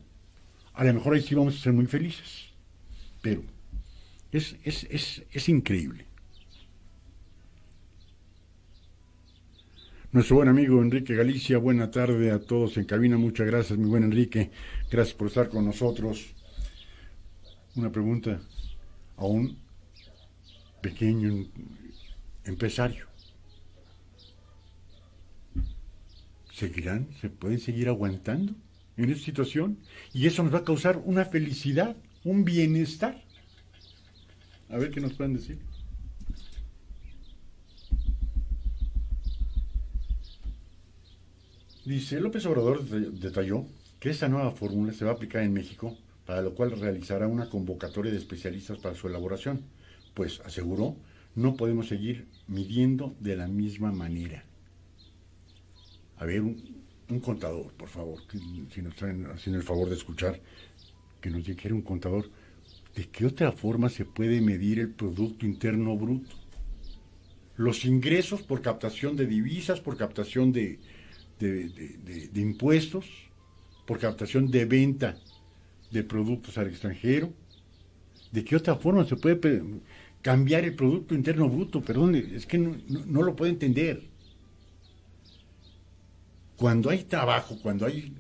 a lo mejor ahí sí vamos a ser muy felices. Pero es increíble. Nuestro buen amigo Enrique Galicia, buena tarde a todos en cabina, muchas gracias, mi buen Enrique, gracias por estar con nosotros. Una pregunta a un pequeño empresario. ¿Se pueden seguir aguantando en esta situación? Y eso nos va a causar una felicidad, un bienestar. A ver qué nos pueden decir. Dice, López Obrador detalló que esta nueva fórmula se va a aplicar en México, para lo cual realizará una convocatoria de especialistas para su elaboración, pues, aseguró, no podemos seguir midiendo de la misma manera. A ver, un contador, por favor, si nos están haciendo el favor de escuchar, que nos dijera un contador, ¿de qué otra forma se puede medir el Producto Interno Bruto? Los ingresos por captación de divisas, por captación de impuestos, por captación de venta de productos al extranjero. ¿De qué otra forma se puede cambiar el Producto Interno Bruto? Perdón, es que no lo puedo entender. Cuando hay trabajo, cuando hay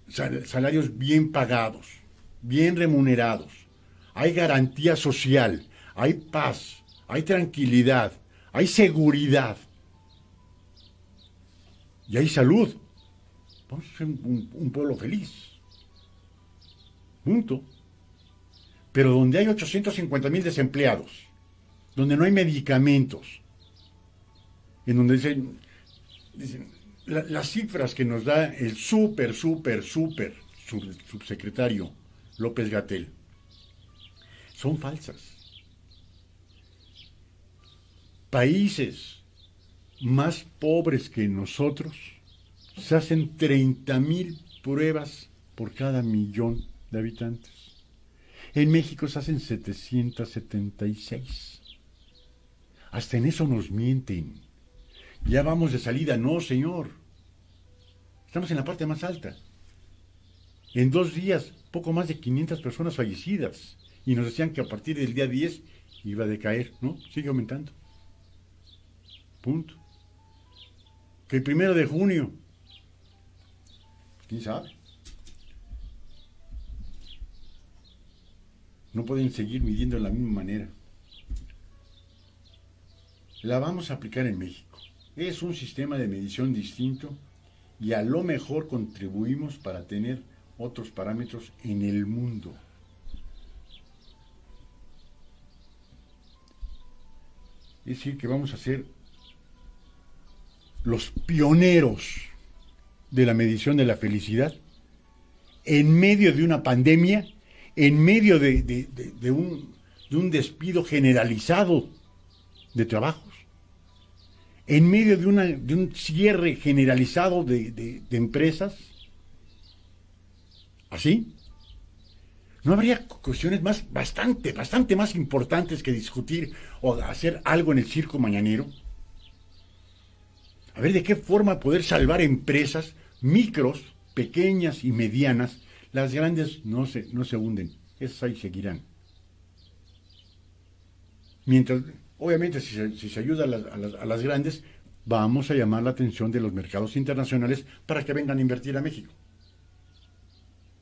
salarios bien pagados, bien remunerados, hay garantía social, hay paz, hay tranquilidad, hay seguridad y hay salud, vamos a ser un pueblo feliz. Punto. Pero donde hay 850,000 desempleados, donde no hay medicamentos, en donde dicen las cifras que nos da el súper subsecretario López-Gatell son falsas. Países más pobres que nosotros se hacen 30,000 pruebas por cada millón de habitantes. En México se hacen 776. Hasta en eso nos mienten. Ya vamos de salida. No, señor. Estamos en la parte más alta. En 2 días, poco más de 500 personas fallecidas. Y nos decían que a partir del día 10 iba a decaer. No, sigue aumentando. Punto. Que el 1 de junio, ¿quién sabe? No pueden seguir midiendo de la misma manera. La vamos a aplicar en México. Es un sistema de medición distinto y a lo mejor contribuimos para tener otros parámetros en el mundo. Es decir, que vamos a ser los pioneros de la medición de la felicidad en medio de una pandemia, en medio de un despido generalizado de trabajos, en medio de un cierre generalizado de empresas. ¿Así? ¿No habría cuestiones bastante más importantes que discutir o hacer algo en el circo mañanero? A ver de qué forma poder salvar empresas micros, pequeñas y medianas. Las grandes no se hunden, esas ahí seguirán. Mientras, obviamente, si se ayuda a las grandes, vamos a llamar la atención de los mercados internacionales para que vengan a invertir a México.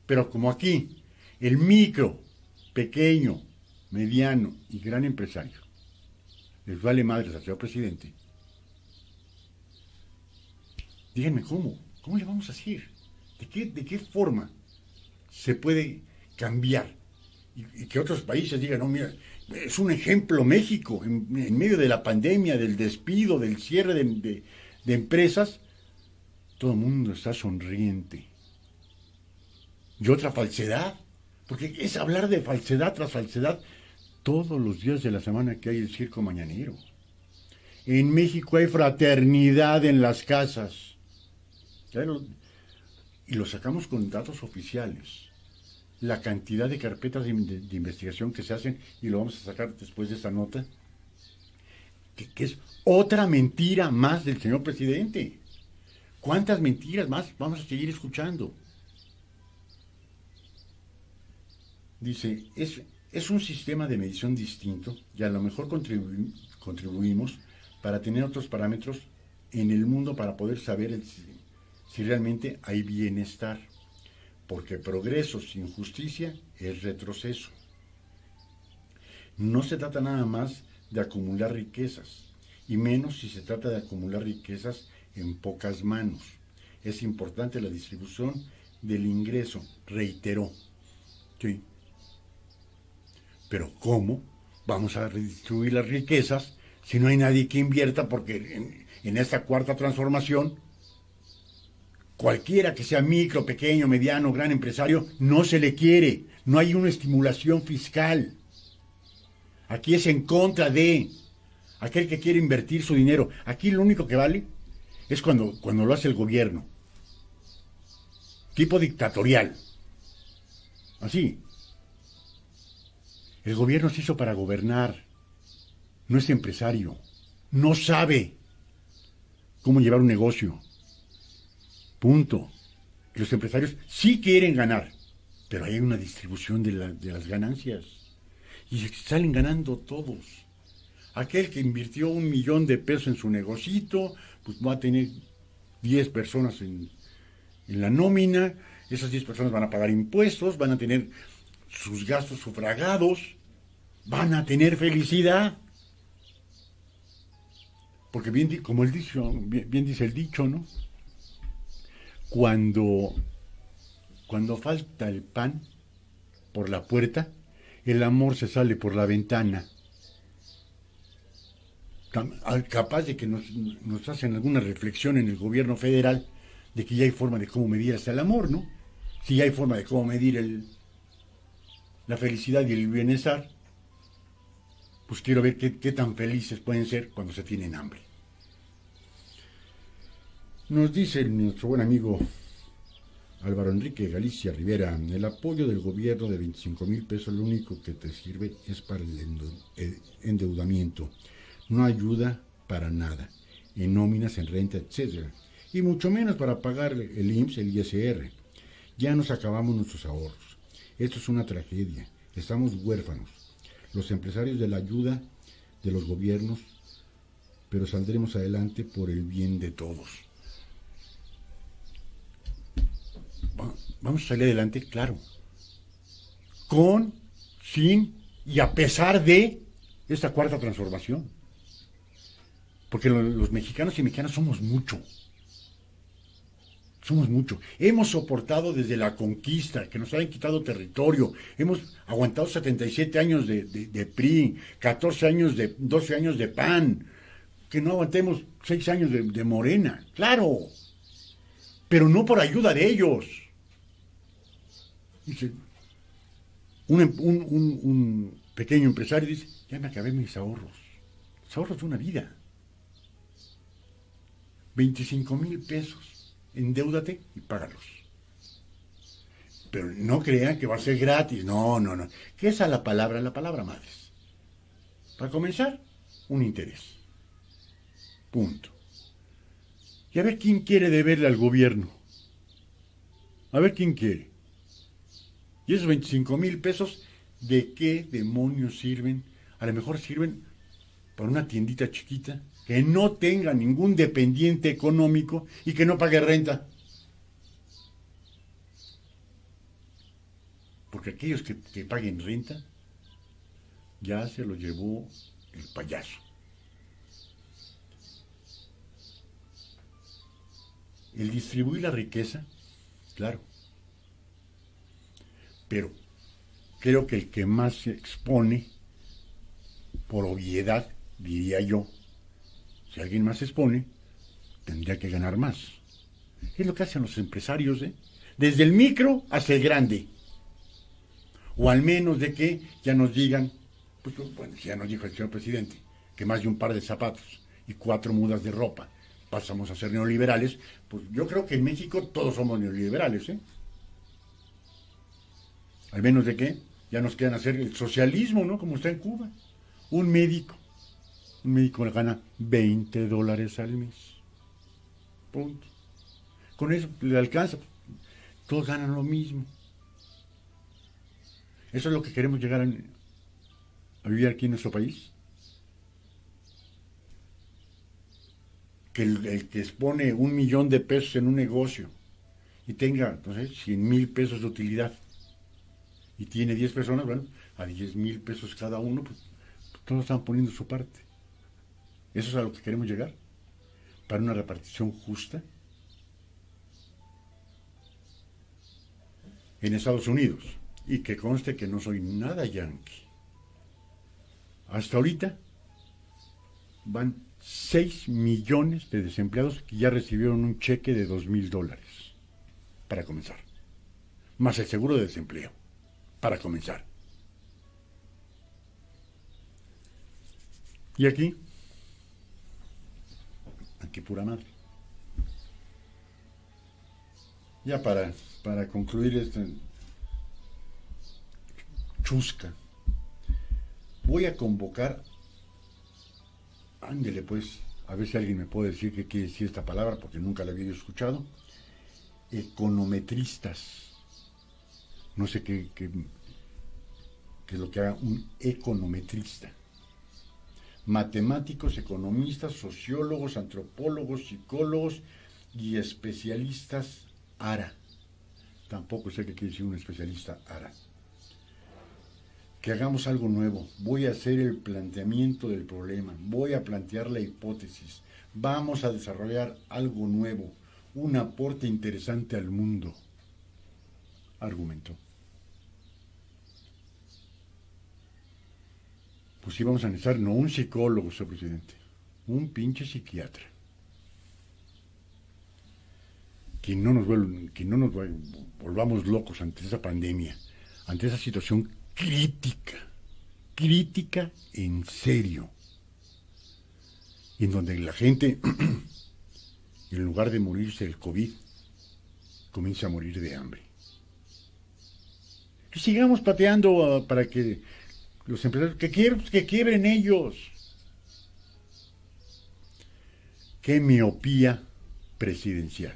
Pero como aquí, el micro, pequeño, mediano y gran empresario les vale madres al señor presidente, díganme cómo le vamos a hacer, de qué forma se puede cambiar y que otros países digan, no, mira, es un ejemplo México, en medio de la pandemia, del despido, del cierre de empresas, todo el mundo está sonriente. Y otra falsedad, porque es hablar de falsedad tras falsedad todos los días de la semana que hay el circo mañanero. En México hay fraternidad en las casas. Y lo sacamos con datos oficiales. La cantidad de carpetas de investigación que se hacen, y lo vamos a sacar después de esta nota, que es otra mentira más del señor presidente. ¿Cuántas mentiras más vamos a seguir escuchando? Dice, es un sistema de medición distinto y a lo mejor contribuimos para tener otros parámetros en el mundo para poder saber si realmente hay bienestar. Porque progreso sin justicia es retroceso. No se trata nada más de acumular riquezas, y menos si se trata de acumular riquezas en pocas manos. Es importante la distribución del ingreso, reiteró. Sí. Pero ¿cómo vamos a redistribuir las riquezas si no hay nadie que invierta? Porque en esta cuarta transformación, cualquiera que sea micro, pequeño, mediano, gran empresario, no se le quiere. No hay una estimulación fiscal. Aquí es en contra de aquel que quiere invertir su dinero. Aquí lo único que vale es cuando lo hace el gobierno. Tipo dictatorial. Así. El gobierno se hizo para gobernar. No es empresario. No sabe cómo llevar un negocio. Punto. Los empresarios sí quieren ganar, pero hay una distribución de las ganancias. Y salen ganando todos. Aquel que invirtió $1,000,000 en su negocito, pues va a tener 10 personas en la nómina. Esas 10 personas van a pagar impuestos, van a tener sus gastos sufragados, van a tener felicidad. Porque bien dice el dicho, ¿no? Cuando falta el pan por la puerta, el amor se sale por la ventana. Capaz de que nos hacen alguna reflexión en el gobierno federal de que ya hay forma de cómo medir hasta el amor, ¿no? Si ya hay forma de cómo medir la felicidad y el bienestar, pues quiero ver qué tan felices pueden ser cuando se tienen hambre. Nos dice nuestro buen amigo Álvaro Enrique Galicia Rivera, el apoyo del gobierno de 25,000 pesos lo único que te sirve es para el endeudamiento. No ayuda para nada, en nóminas, en renta, etc. Y mucho menos para pagar el IMSS, el ISR. Ya nos acabamos nuestros ahorros. Esto es una tragedia. Estamos huérfanos. Los empresarios de la ayuda de los gobiernos, pero saldremos adelante por el bien de todos. Vamos a salir adelante, claro. Con, sin y a pesar de esta cuarta transformación. Porque los mexicanos y mexicanas somos mucho. Somos mucho. Hemos soportado desde la conquista, que nos hayan quitado territorio. Hemos aguantado 77 años de PRI, 14 años 12 años de PAN. Que no aguantemos 6 años de Morena. Claro. Pero no por ayuda de ellos. Dice, un pequeño empresario dice, ya me acabé mis ahorros. Los ahorros de una vida. 25,000 pesos. Endeúdate y págalos. Pero no crean que va a ser gratis. No. ¿Qué es la palabra? La palabra madres. Para comenzar, un interés. Punto. Y a ver quién quiere deberle al gobierno. A ver quién quiere. Y esos 25,000 pesos, ¿de qué demonios sirven? A lo mejor sirven para una tiendita chiquita que no tenga ningún dependiente económico y que no pague renta. Porque aquellos que paguen renta ya se lo llevó el payaso. El distribuir la riqueza, claro. Pero creo que el que más se expone, por obviedad, diría yo, si alguien más se expone, tendría que ganar más. Es lo que hacen los empresarios, ¿eh? Desde el micro hasta el grande. O al menos de que ya nos digan, pues bueno, ya nos dijo el señor presidente, que más de un par de zapatos y 4 mudas de ropa pasamos a ser neoliberales, pues yo creo que en México todos somos neoliberales, ¿eh? Al menos de que ya nos quedan hacer el socialismo, ¿no? Como está en Cuba. Un médico gana $20 al mes. Punto. Con eso le alcanza. Todos ganan lo mismo. ¿Eso es lo que queremos llegar a vivir aquí en nuestro país? Que el que expone 1,000,000 de pesos en un negocio y tenga, entonces, 100,000 pesos de utilidad y tiene 10 personas, bueno, a 10,000 pesos cada uno, pues todos están poniendo su parte. ¿Eso es a lo que queremos llegar? ¿Para una repartición justa? En Estados Unidos, y que conste que no soy nada yanqui, hasta ahorita van 6 millones de desempleados que ya recibieron un cheque de $2,000 para comenzar, más el seguro de desempleo para comenzar. Y aquí pura madre. Ya para concluir esta chusca, voy a convocar, ándele pues, a ver si alguien me puede decir qué quiere decir esta palabra, porque nunca la había yo escuchado, econometristas. No sé qué es lo que haga un econometrista. Matemáticos, economistas, sociólogos, antropólogos, psicólogos y especialistas ARA. Tampoco sé qué quiere decir un especialista ARA. Que hagamos algo nuevo. Voy a hacer el planteamiento del problema. Voy a plantear la hipótesis. Vamos a desarrollar algo nuevo. Un aporte interesante al mundo. Argumentó. Pues sí vamos a necesitar, no un psicólogo, señor presidente, un pinche psiquiatra. Que no nos volvamos locos ante esa pandemia, ante esa situación crítica en serio, en donde la gente, en lugar de morirse del COVID, comienza a morir de hambre. Y sigamos pateando para que los empresarios, que quiebren ellos. Qué miopía presidencial.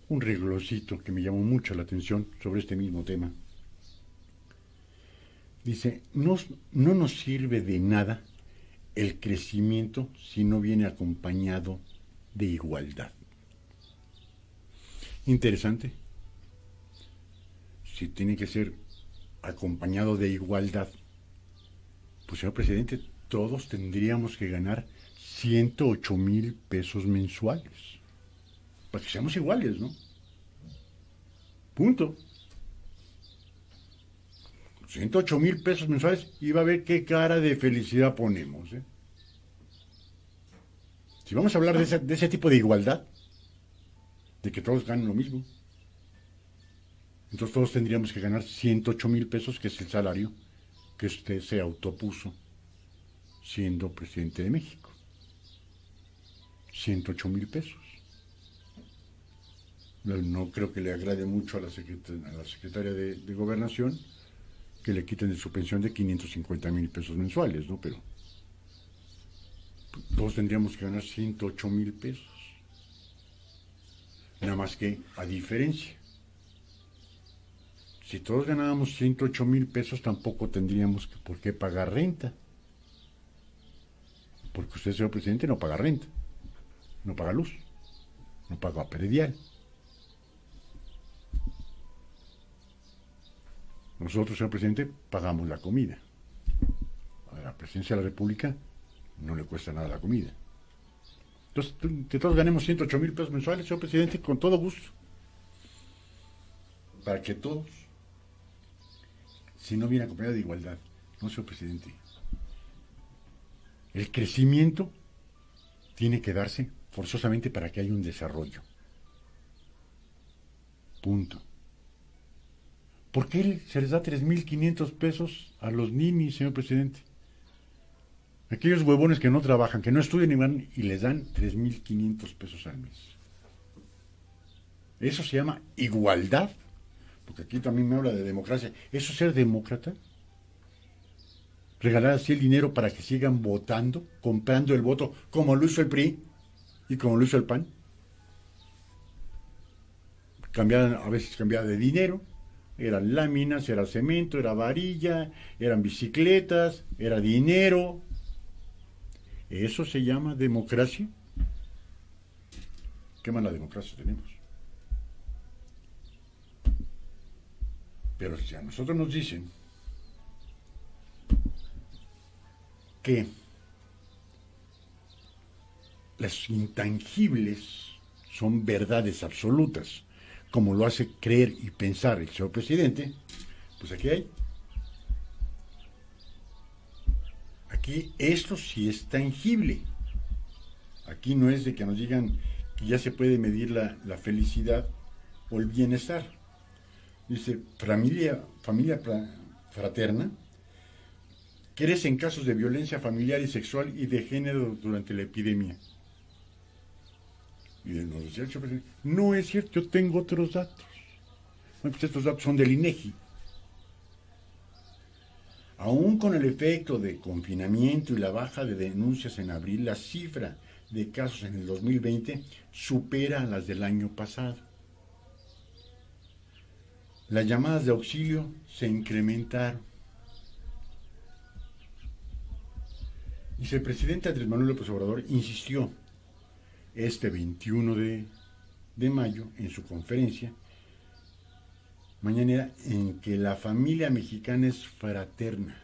Un reglosito que me llamó mucho la atención sobre este mismo tema. Dice, no nos sirve de nada el crecimiento si no viene acompañado de igualdad. Interesante. Si tiene que ser acompañado de igualdad, pues señor presidente, todos tendríamos que ganar 108,000 pesos mensuales. para que seamos iguales, ¿no? Punto. 108,000 pesos mensuales y va a ver qué cara de felicidad ponemos, ¿eh? Si vamos a hablar de ese tipo de igualdad, de que todos ganen lo mismo, entonces todos tendríamos que ganar 108,000 pesos, que es el salario que usted se autopuso siendo presidente de México. 108,000 pesos. No creo que le agrade mucho a la secretaria de Gobernación que le quiten de su pensión de 550,000 pesos mensuales, ¿no? Pero todos tendríamos que ganar 108,000 pesos. Nada más que, a diferencia, si todos ganábamos 108,000 pesos, tampoco tendríamos por qué pagar renta. Porque usted, señor presidente, no paga renta, no paga luz, no paga predial. Nosotros, señor presidente, pagamos la comida. A la presidencia de la República no le cuesta nada la comida. Entonces, que todos ganemos 108,000 pesos mensuales, señor presidente, con todo gusto. Para que todos, si no viene acompañado de igualdad, no, señor presidente. El crecimiento tiene que darse forzosamente para que haya un desarrollo. Punto. ¿Por qué se les da 3,500 pesos a los ninis, señor presidente? Aquellos huevones que no trabajan, que no estudian y van y les dan 3,500 pesos al mes. Eso se llama igualdad, porque aquí también me habla de democracia. ¿Eso es ser demócrata? ¿Regalar así el dinero para que sigan votando, comprando el voto, como lo hizo el PRI y como lo hizo el PAN? A veces cambiaba de dinero. Eran láminas, era cemento, era varilla, eran bicicletas, era dinero. ¿Eso se llama democracia? ¿Qué mala democracia tenemos? Pero si a nosotros nos dicen que las intangibles son verdades absolutas, como lo hace creer y pensar el señor presidente, pues aquí hay. Aquí esto sí es tangible. Aquí no es de que nos digan que ya se puede medir la felicidad o el bienestar. Dice, familia fraterna crece en casos de violencia familiar y sexual y de género durante la epidemia. Y nos decía el señor presidente, no es cierto, yo tengo otros datos. Bueno, pues estos datos son del INEGI. Aún con el efecto de confinamiento y la baja de denuncias en abril, la cifra de casos en el 2020 supera a las del año pasado. Las llamadas de auxilio se incrementaron. Y el presidente Andrés Manuel López Obrador insistió este 21 de mayo en su conferencia mañanera en que la familia mexicana es fraterna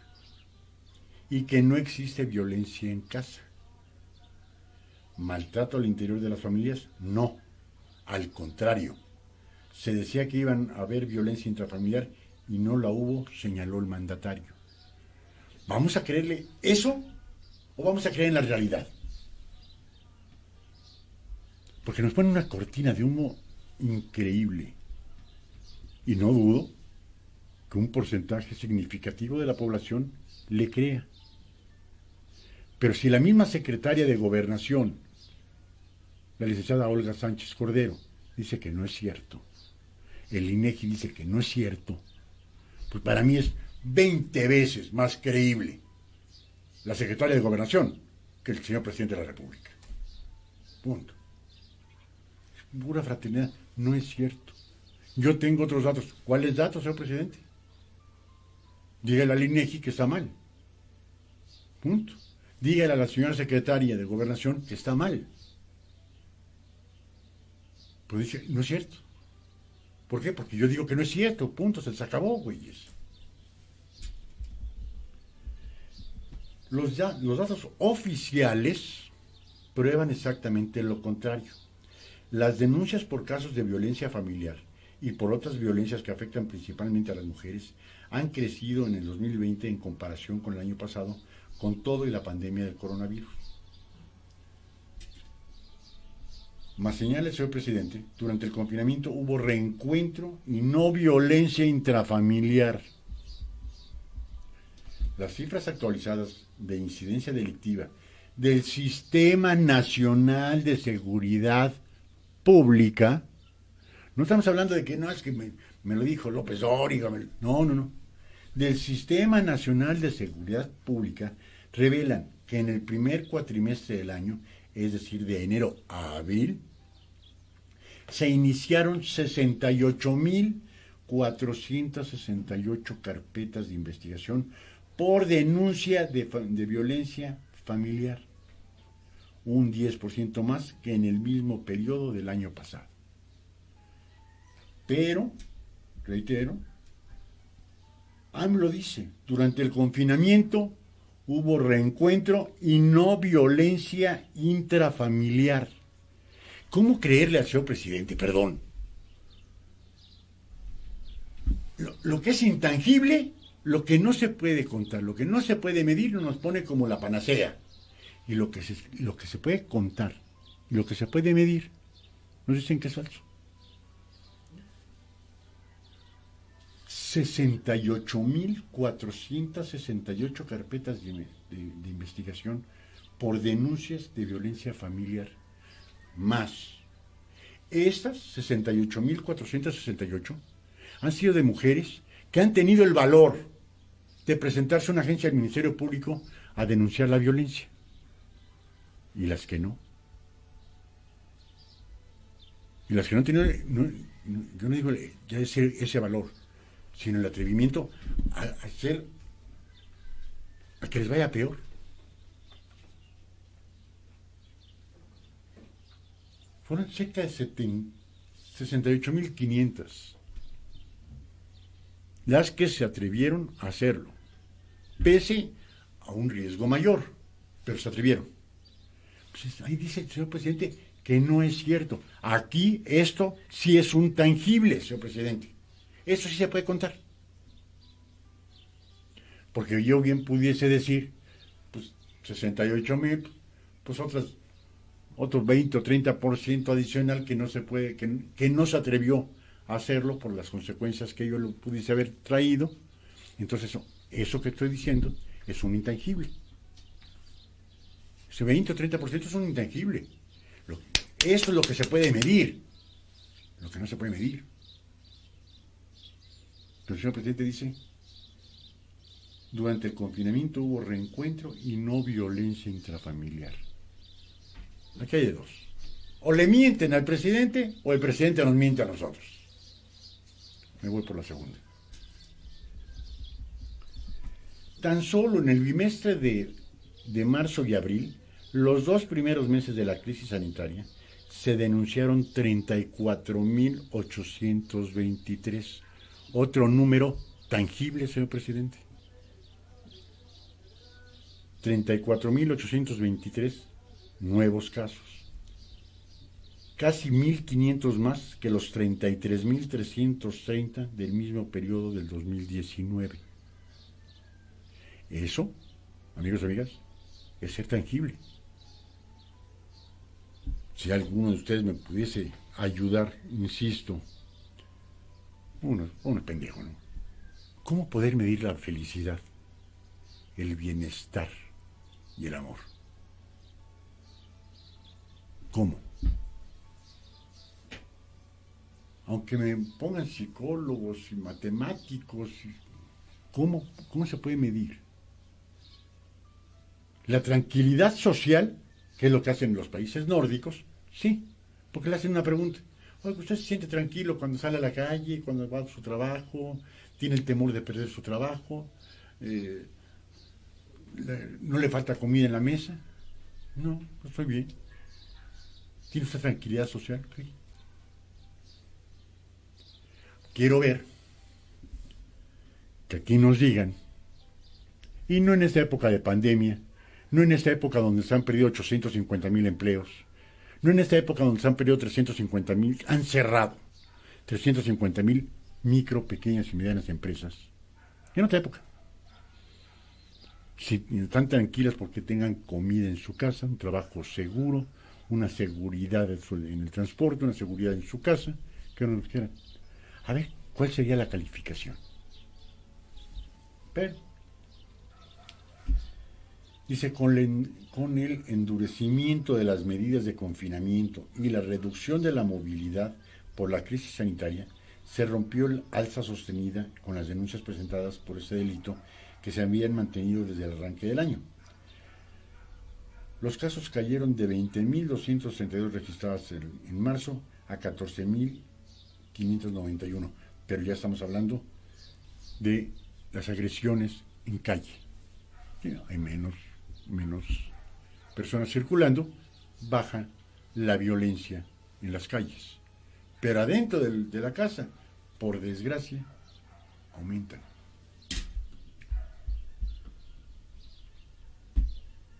y que no existe violencia en casa. ¿Maltrato al interior de las familias? No, al contrario. Se decía que iban a haber violencia intrafamiliar y no la hubo, señaló el mandatario. ¿Vamos a creerle eso o vamos a creer en la realidad? Porque nos ponen una cortina de humo increíble. Y no dudo que un porcentaje significativo de la población le crea. Pero si la misma secretaria de Gobernación, la licenciada Olga Sánchez Cordero, dice que no es cierto, el INEGI dice que no es cierto, pues para mí es 20 veces más creíble la secretaria de Gobernación que el señor presidente de la República. Punto. Pura fraternidad, no es cierto. Yo tengo otros datos. ¿Cuáles datos, señor presidente? Dígale al INEGI que está mal. Punto. Dígale a la señora secretaria de Gobernación que está mal. Pues dice, no es cierto. ¿Por qué? Porque yo digo que no es cierto. Punto. Se les acabó, güeyes. Los datos oficiales prueban exactamente lo contrario. Las denuncias por casos de violencia familiar y por otras violencias que afectan principalmente a las mujeres han crecido en el 2020 en comparación con el año pasado, con todo y la pandemia del coronavirus. Más señala el señor presidente, durante el confinamiento hubo reencuentro y no violencia intrafamiliar. Las cifras actualizadas de incidencia delictiva del Sistema Nacional de Seguridad Pública, no estamos hablando de que no, es que me lo dijo López Dóriga, no, del Sistema Nacional de Seguridad Pública, revelan que en el primer cuatrimestre del año, es decir, de enero a abril, se iniciaron 68.468 carpetas de investigación por denuncia de violencia familiar, un 10% más que en el mismo periodo del año pasado. Pero, reitero, AMLO dice, durante el confinamiento hubo reencuentro y no violencia intrafamiliar. ¿Cómo creerle al señor presidente? Perdón. Lo que es intangible, lo que no se puede contar, lo que no se puede medir, nos pone como la panacea. Y lo que se puede contar y lo que se puede medir, nos dicen que es falso. 68.468 carpetas de investigación por denuncias de violencia familiar. Más. Estas 68.468 han sido de mujeres que han tenido el valor de presentarse a una agencia del Ministerio Público a denunciar la violencia. Y las que no. Y las que no han tenido, yo no digo ya ese valor, sino el atrevimiento a que les vaya peor. Fueron cerca de 68.500 las que se atrevieron a hacerlo, pese a un riesgo mayor, pero se atrevieron. Pues ahí dice el señor presidente que no es cierto. Aquí esto sí es un tangible, señor presidente. Eso sí se puede contar. Porque yo bien pudiese decir, pues 68.000, pues otro 20 o 30% adicional que no se puede, que no se atrevió a hacerlo por las consecuencias que yo lo pudiese haber traído. Entonces eso que estoy diciendo es un intangible. Ese 20 o 30% es un intangible. Esto es lo que se puede medir. Lo que no se puede medir. Pero el señor presidente dice, durante el confinamiento hubo reencuentro y no violencia intrafamiliar. Aquí hay de dos. O le mienten al presidente o el presidente nos miente a nosotros. Me voy por la segunda. Tan solo en el bimestre de marzo y abril, los 2 primeros meses de la crisis sanitaria, se denunciaron 34.823. Otro número tangible, señor presidente. 34.823 nuevos casos. Casi 1.500 más que los 33.330 del mismo periodo del 2019. Eso, amigos y amigas, es ser tangible. Si alguno de ustedes me pudiese ayudar, insisto, uno es pendejo, ¿no? ¿Cómo poder medir la felicidad, el bienestar y el amor? ¿Cómo? Aunque me pongan psicólogos y matemáticos, ¿cómo se puede medir? La tranquilidad social, que es lo que hacen los países nórdicos, sí, porque le hacen una pregunta. Oye, ¿usted se siente tranquilo cuando sale a la calle, cuando va a su trabajo, tiene el temor de perder su trabajo, no le falta comida en la mesa? No, estoy bien. ¿Tiene usted tranquilidad social? Sí. Quiero ver que aquí nos digan, y no en esta época de pandemia, no en esta época donde se han perdido 850,000 empleos, No en esta época donde se han perdido 350,000, han cerrado 350,000 micro, pequeñas y medianas empresas. En otra época. Si están tranquilas porque tengan comida en su casa, un trabajo seguro, una seguridad en el transporte, una seguridad en su casa, que no nos quieran. A ver, ¿cuál sería la calificación? Pero, dice, con el endurecimiento de las medidas de confinamiento y la reducción de la movilidad por la crisis sanitaria, se rompió el alza sostenida con las denuncias presentadas por este delito que se habían mantenido desde el arranque del año. Los casos cayeron de 20,232 registrados en marzo a 14,591, pero ya estamos hablando de las agresiones en calle. Hay menos personas circulando, baja la violencia en las calles. Pero adentro de la casa, por desgracia, aumentan.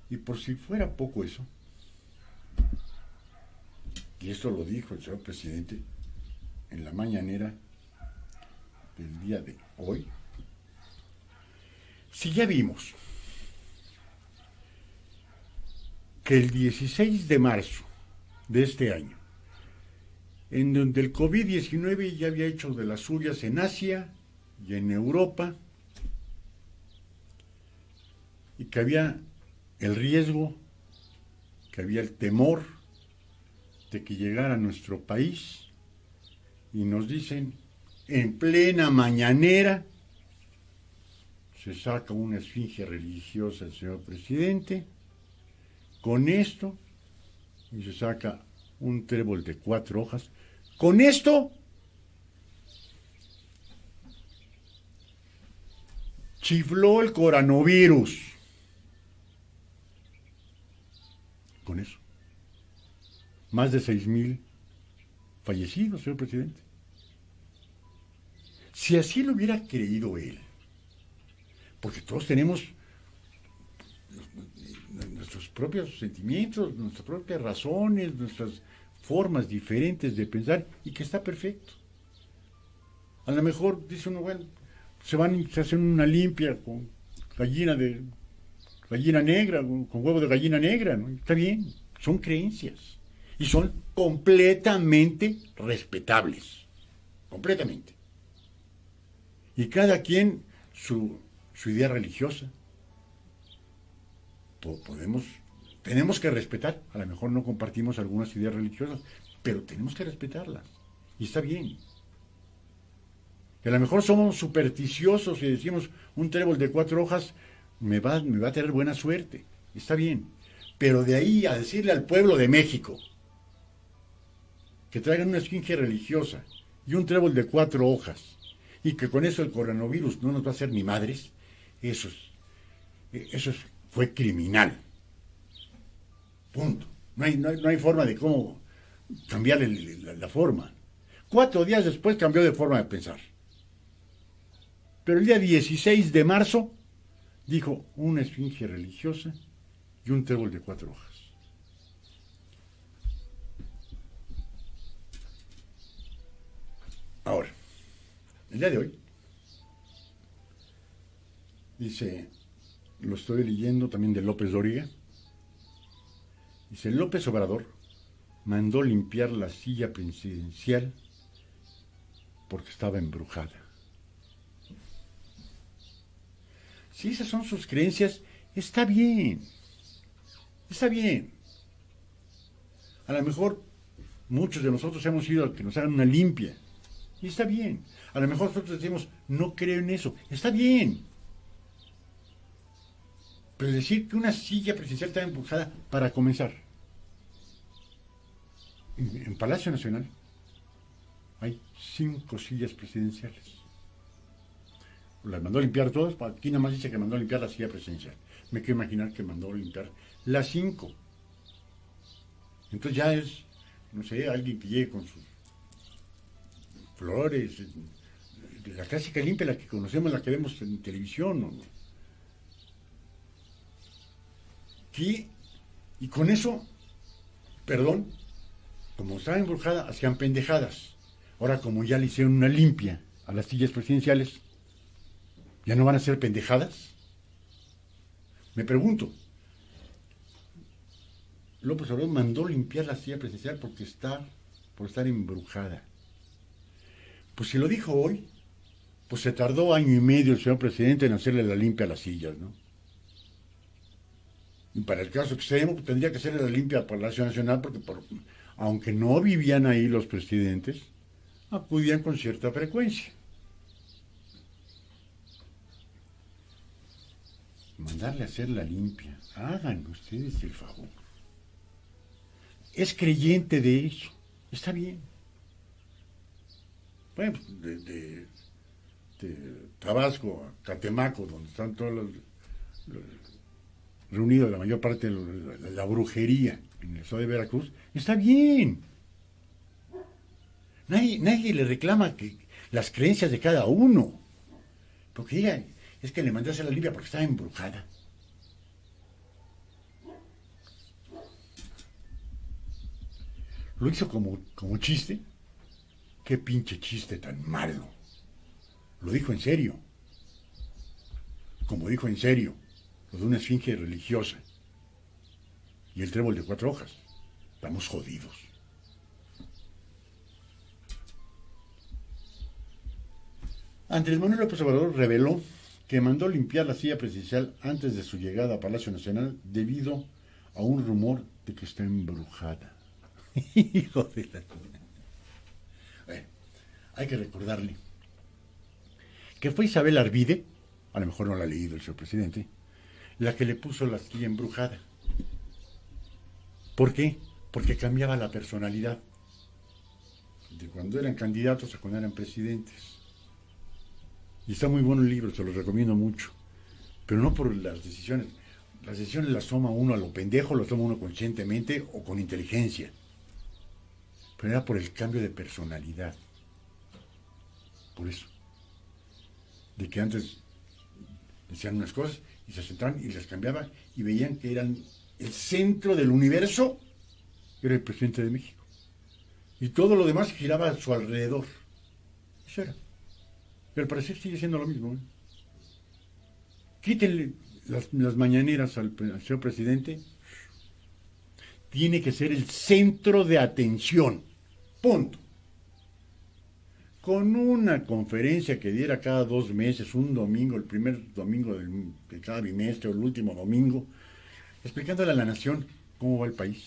Y por si fuera poco eso, y esto lo dijo el señor presidente en la mañanera del día de hoy, si ya vimos que el 16 de marzo de este año, en donde el COVID-19 ya había hecho de las suyas en Asia y en Europa, y que había el riesgo, que había el temor de que llegara a nuestro país, y nos dicen, en plena mañanera, se saca una esfinge religiosa el señor presidente, con esto, y se saca un trébol de 4 hojas, con esto, chifló el coronavirus. Con eso. Más de 6,000 fallecidos, señor presidente. Si así lo hubiera creído él, porque todos tenemos nuestros propios sentimientos, nuestras propias razones, nuestras formas diferentes de pensar, y que está perfecto. A lo mejor dice uno, bueno, se hacen una limpia con gallina negra, con huevo de gallina negra, ¿no? Está bien, son creencias y son completamente respetables, completamente. Y cada quien su idea religiosa. Tenemos que respetar, a lo mejor no compartimos algunas ideas religiosas, pero tenemos que respetarlas, y está bien. Y a lo mejor somos supersticiosos y decimos, un trébol de 4 hojas me va a tener buena suerte, está bien, pero de ahí a decirle al pueblo de México que traigan una esfinge religiosa y un trébol de 4 hojas, y que con eso el coronavirus no nos va a hacer ni madres, eso fue criminal. Punto. No hay forma de cómo cambiar la forma. 4 días después cambió de forma de pensar. Pero el día 16 de marzo dijo una esfinge religiosa y un trébol de 4 hojas. Ahora, el día de hoy, dice, lo estoy leyendo también de López Dóriga, dice, López Obrador mandó limpiar la silla presidencial porque estaba embrujada. Si esas son sus creencias, está bien, está bien. A lo mejor muchos de nosotros hemos ido a que nos hagan una limpia, y está bien. A lo mejor nosotros decimos, no creo en eso, está bien. Pero decir que una silla presidencial está embrujada, para comenzar, en Palacio Nacional hay 5 sillas presidenciales. Las mandó a limpiar todas, aquí nada más dice que mandó a limpiar la silla presidencial. Me quiero imaginar que mandó a limpiar las 5. Entonces ya es, no sé, alguien que llegue con sus flores, la clásica limpia, la que conocemos, la que vemos en televisión, ¿no? ¿Qué? Y con eso, perdón, Como estaba embrujada, hacían pendejadas. Ahora, como ya le hicieron una limpia a las sillas presidenciales, ¿ya no van a ser pendejadas? Me pregunto. López Obrador mandó limpiar la silla presidencial por estar embrujada. Pues si lo dijo hoy, pues se tardó año y medio el señor presidente en hacerle la limpia a las sillas, ¿no? Y para el caso extremo, pues tendría que hacerle la limpia al Palacio Nacional, porque aunque no vivían ahí los presidentes, acudían con cierta frecuencia. Mandarle a hacer la limpia. Hagan ustedes el favor. Es creyente de eso. Está bien. Bueno, de Tabasco a Catemaco, donde están todos los reunidos la mayor parte de la brujería en el estado de Veracruz, está bien. Nadie le reclama las creencias de cada uno. Porque ella, es que le mandé a hacer la limpia porque estaba embrujada. Lo hizo como chiste. Qué pinche chiste tan malo. Lo dijo en serio. Como dijo en serio, lo de una esfinge religiosa. Y el trébol de 4 hojas. Estamos jodidos. Andrés Manuel López Obrador reveló que mandó limpiar la silla presidencial antes de su llegada a Palacio Nacional debido a un rumor de que está embrujada. Hijo de la... Bueno, hay que recordarle que fue Isabel Arvide, a lo mejor no la ha leído el señor presidente, la que le puso la silla embrujada. ¿Por qué? Porque cambiaba la personalidad de cuando eran candidatos a cuando eran presidentes. Y está muy bueno el libro, se lo recomiendo mucho. Pero no por las decisiones. Las decisiones las toma uno a lo pendejo, las toma uno conscientemente o con inteligencia. Pero era por el cambio de personalidad. Por eso. De que antes decían unas cosas y se sentaban y las cambiaban y veían que eran el centro del universo, era el presidente de México. Y todo lo demás giraba a su alrededor. Eso era. Pero al parecer sigue siendo lo mismo. Quítenle las mañaneras al señor presidente. Tiene que ser el centro de atención. Punto. Con una conferencia que diera cada 2 meses, un domingo, el primer domingo de cada bimestre o el último domingo, explicándole a la nación cómo va el país.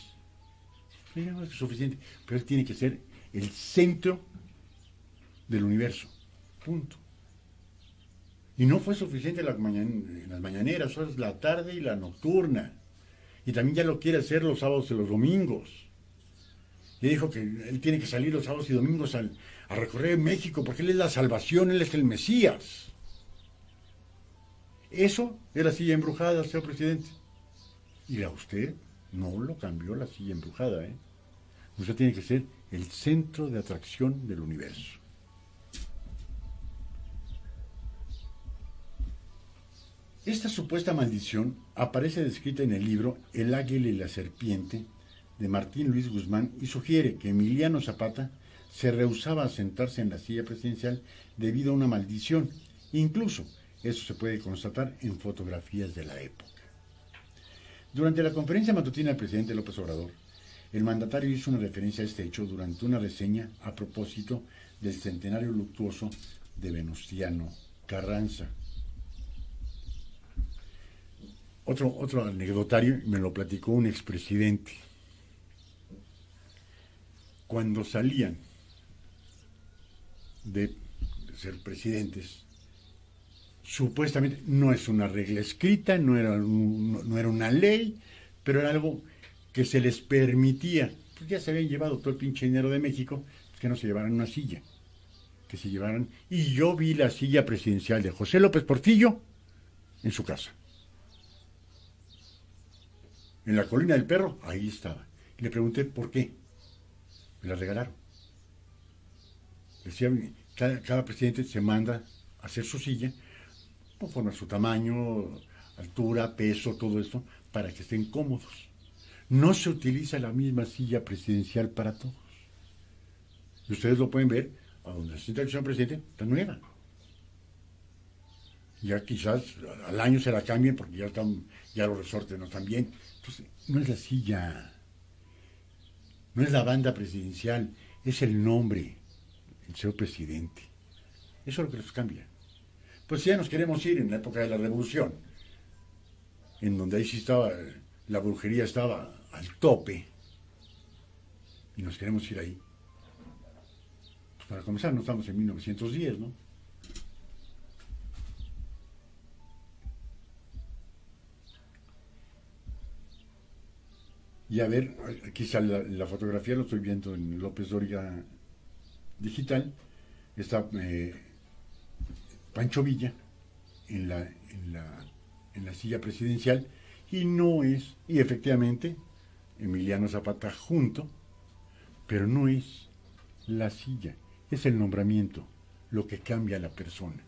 No es suficiente, pero él tiene que ser el centro del universo. Punto. Y no fue suficiente las mañaneras, eso es la tarde y la nocturna. Y también ya lo quiere hacer los sábados y los domingos. Y dijo que él tiene que salir los sábados y domingos a recorrer México porque él es la salvación, él es el Mesías. Eso es la silla embrujada, señor presidente. Y a usted no lo cambió la silla embrujada, ¿eh? Usted tiene que ser el centro de atracción del universo. Esta supuesta maldición aparece descrita en el libro El águila y la serpiente de Martín Luis Guzmán y sugiere que Emiliano Zapata se rehusaba a sentarse en la silla presidencial debido a una maldición. Incluso eso se puede constatar en fotografías de la época. Durante la conferencia matutina del presidente López Obrador, el mandatario hizo una referencia a este hecho durante una reseña a propósito del centenario luctuoso de Venustiano Carranza. Otro anecdotario, me lo platicó un expresidente. Cuando salían de ser presidentes, supuestamente no es una regla escrita, no era una ley, pero era algo que se les permitía. Pues ya se habían llevado todo el pinche dinero de México, pues que no se llevaran una silla, que se llevaran. Y yo vi la silla presidencial de José López Portillo en su casa. En la Colina del Perro, ahí estaba. Y le pregunté por qué. Me la regalaron. Decía, cada presidente se manda a hacer su silla, conforme a su tamaño, altura, peso, todo esto, para que estén cómodos. No se utiliza la misma silla presidencial para todos. Y ustedes lo pueden ver, a donde se sienta el señor presidente, está nueva. Ya quizás al año se la cambien porque ya los resortes no están bien. Entonces, no es la silla, no es la banda presidencial, es el nombre, el señor presidente. Eso es lo que nos cambia. Pues ya nos queremos ir en la época de la Revolución, en donde ahí sí estaba, la brujería estaba al tope, y nos queremos ir ahí. Pues para comenzar, no estamos en 1910, ¿no? Y a ver, aquí sale la fotografía, lo estoy viendo en López Dóriga Digital. Está Pancho Villa en la silla presidencial y no es, y efectivamente, Emiliano Zapata junto, pero no es la silla, es el nombramiento lo que cambia a la persona.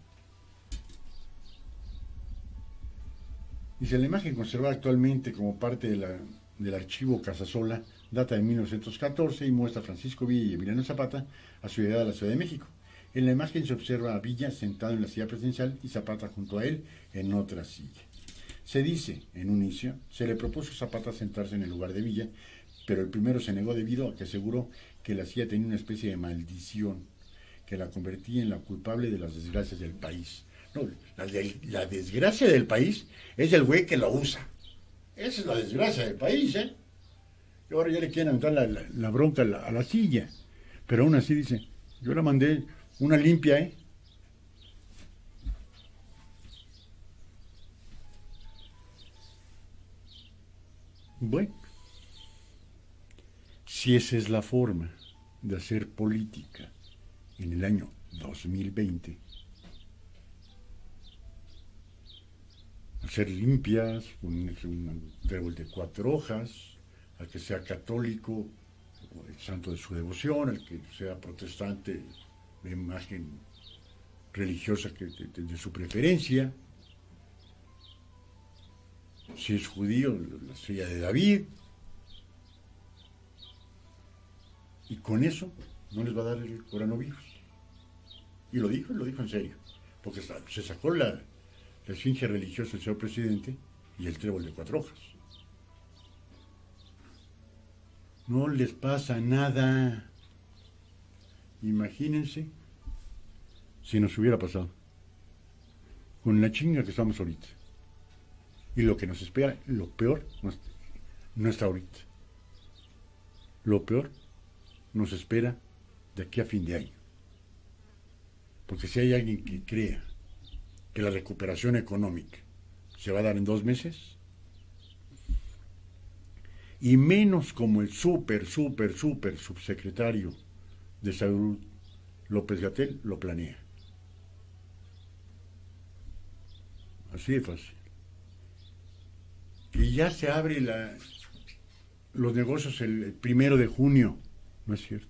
Dice, la imagen conservada actualmente como parte del archivo Casasola data de 1914 y muestra a Francisco Villa y Emiliano Zapata a su llegada a la Ciudad de México. En la imagen se observa a Villa sentado en la silla presidencial y Zapata junto a él en otra silla. Se dice, en un inicio, se le propuso a Zapata sentarse en el lugar de Villa, pero el primero se negó debido a que aseguró que la silla tenía una especie de maldición que la convertía en la culpable de las desgracias del país. No, la desgracia del país es el güey que lo usa. Esa es la desgracia del país, ¿eh? Y ahora ya le quieren aventar la bronca a la silla. Pero aún así dice, yo la mandé una limpia, ¿eh? Bueno, si esa es la forma de hacer política en el año 2020, hacer limpias, un trébol de 4 hojas, al que sea católico, el santo de su devoción, al que sea protestante, de imagen religiosa de su preferencia, si es judío, la silla de David, y con eso no les va a dar el coronavirus. Y lo dijo en serio, porque se sacó la esfinge religiosa del señor presidente y el trébol de 4 hojas. No les pasa nada. Imagínense si nos hubiera pasado. Con la chinga que estamos ahorita. Y lo que nos espera, lo peor, no está ahorita. Lo peor nos espera de aquí a fin de año. Porque si hay alguien que crea que la recuperación económica se va a dar en 2 meses, y menos como el súper subsecretario de Salud, López-Gatell, lo planea. Así de fácil. Y ya se abre los negocios el 1 de junio. No es cierto.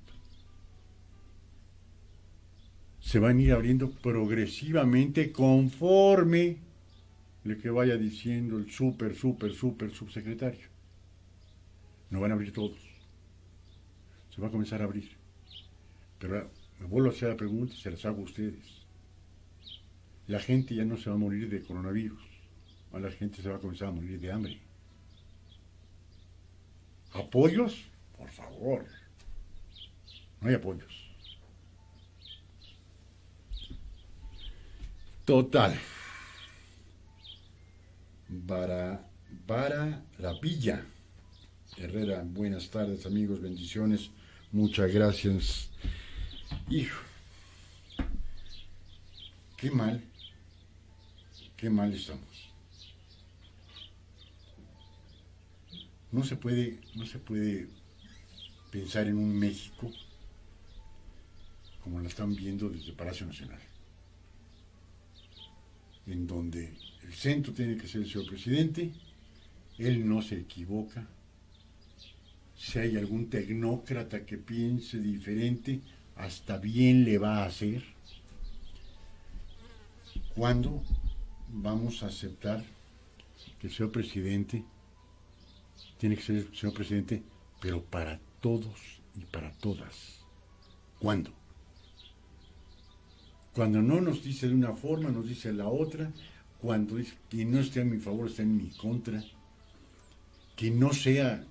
Se van a ir abriendo progresivamente conforme lo que vaya diciendo el súper subsecretario. No van a abrir todos. Se va a comenzar a abrir. Pero me vuelvo a hacer la pregunta y se las hago a ustedes. La gente ya no se va a morir de coronavirus. A la gente se va a comenzar a morir de hambre. ¿Apoyos? Por favor. No hay apoyos. Total. Para la Villa. Herrera, buenas tardes amigos, bendiciones, muchas gracias. Hijo, qué mal estamos. No se puede pensar en un México como la están viendo desde Palacio Nacional, en donde el centro tiene que ser el señor presidente, él no se equivoca. Si hay algún tecnócrata que piense diferente, hasta bien le va a hacer. ¿Cuándo vamos a aceptar que el señor presidente tiene que ser, señor presidente, pero para todos y para todas. ¿Cuándo? Cuando no nos dice de una forma, nos dice la otra. Cuando dice que no esté a mi favor, está en mi contra. Que no sea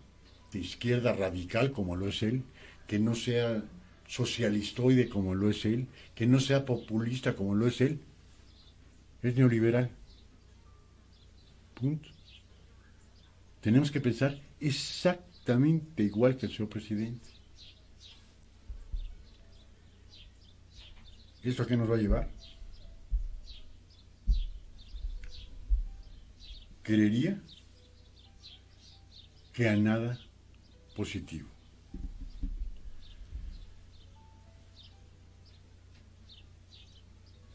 de izquierda radical como lo es él, que no sea socialistoide como lo es él, que no sea populista como lo es él. Es neoliberal. Punto. Tenemos que pensar exactamente igual que el señor presidente. ¿Esto a qué nos va a llevar? Creería que a nada positivo.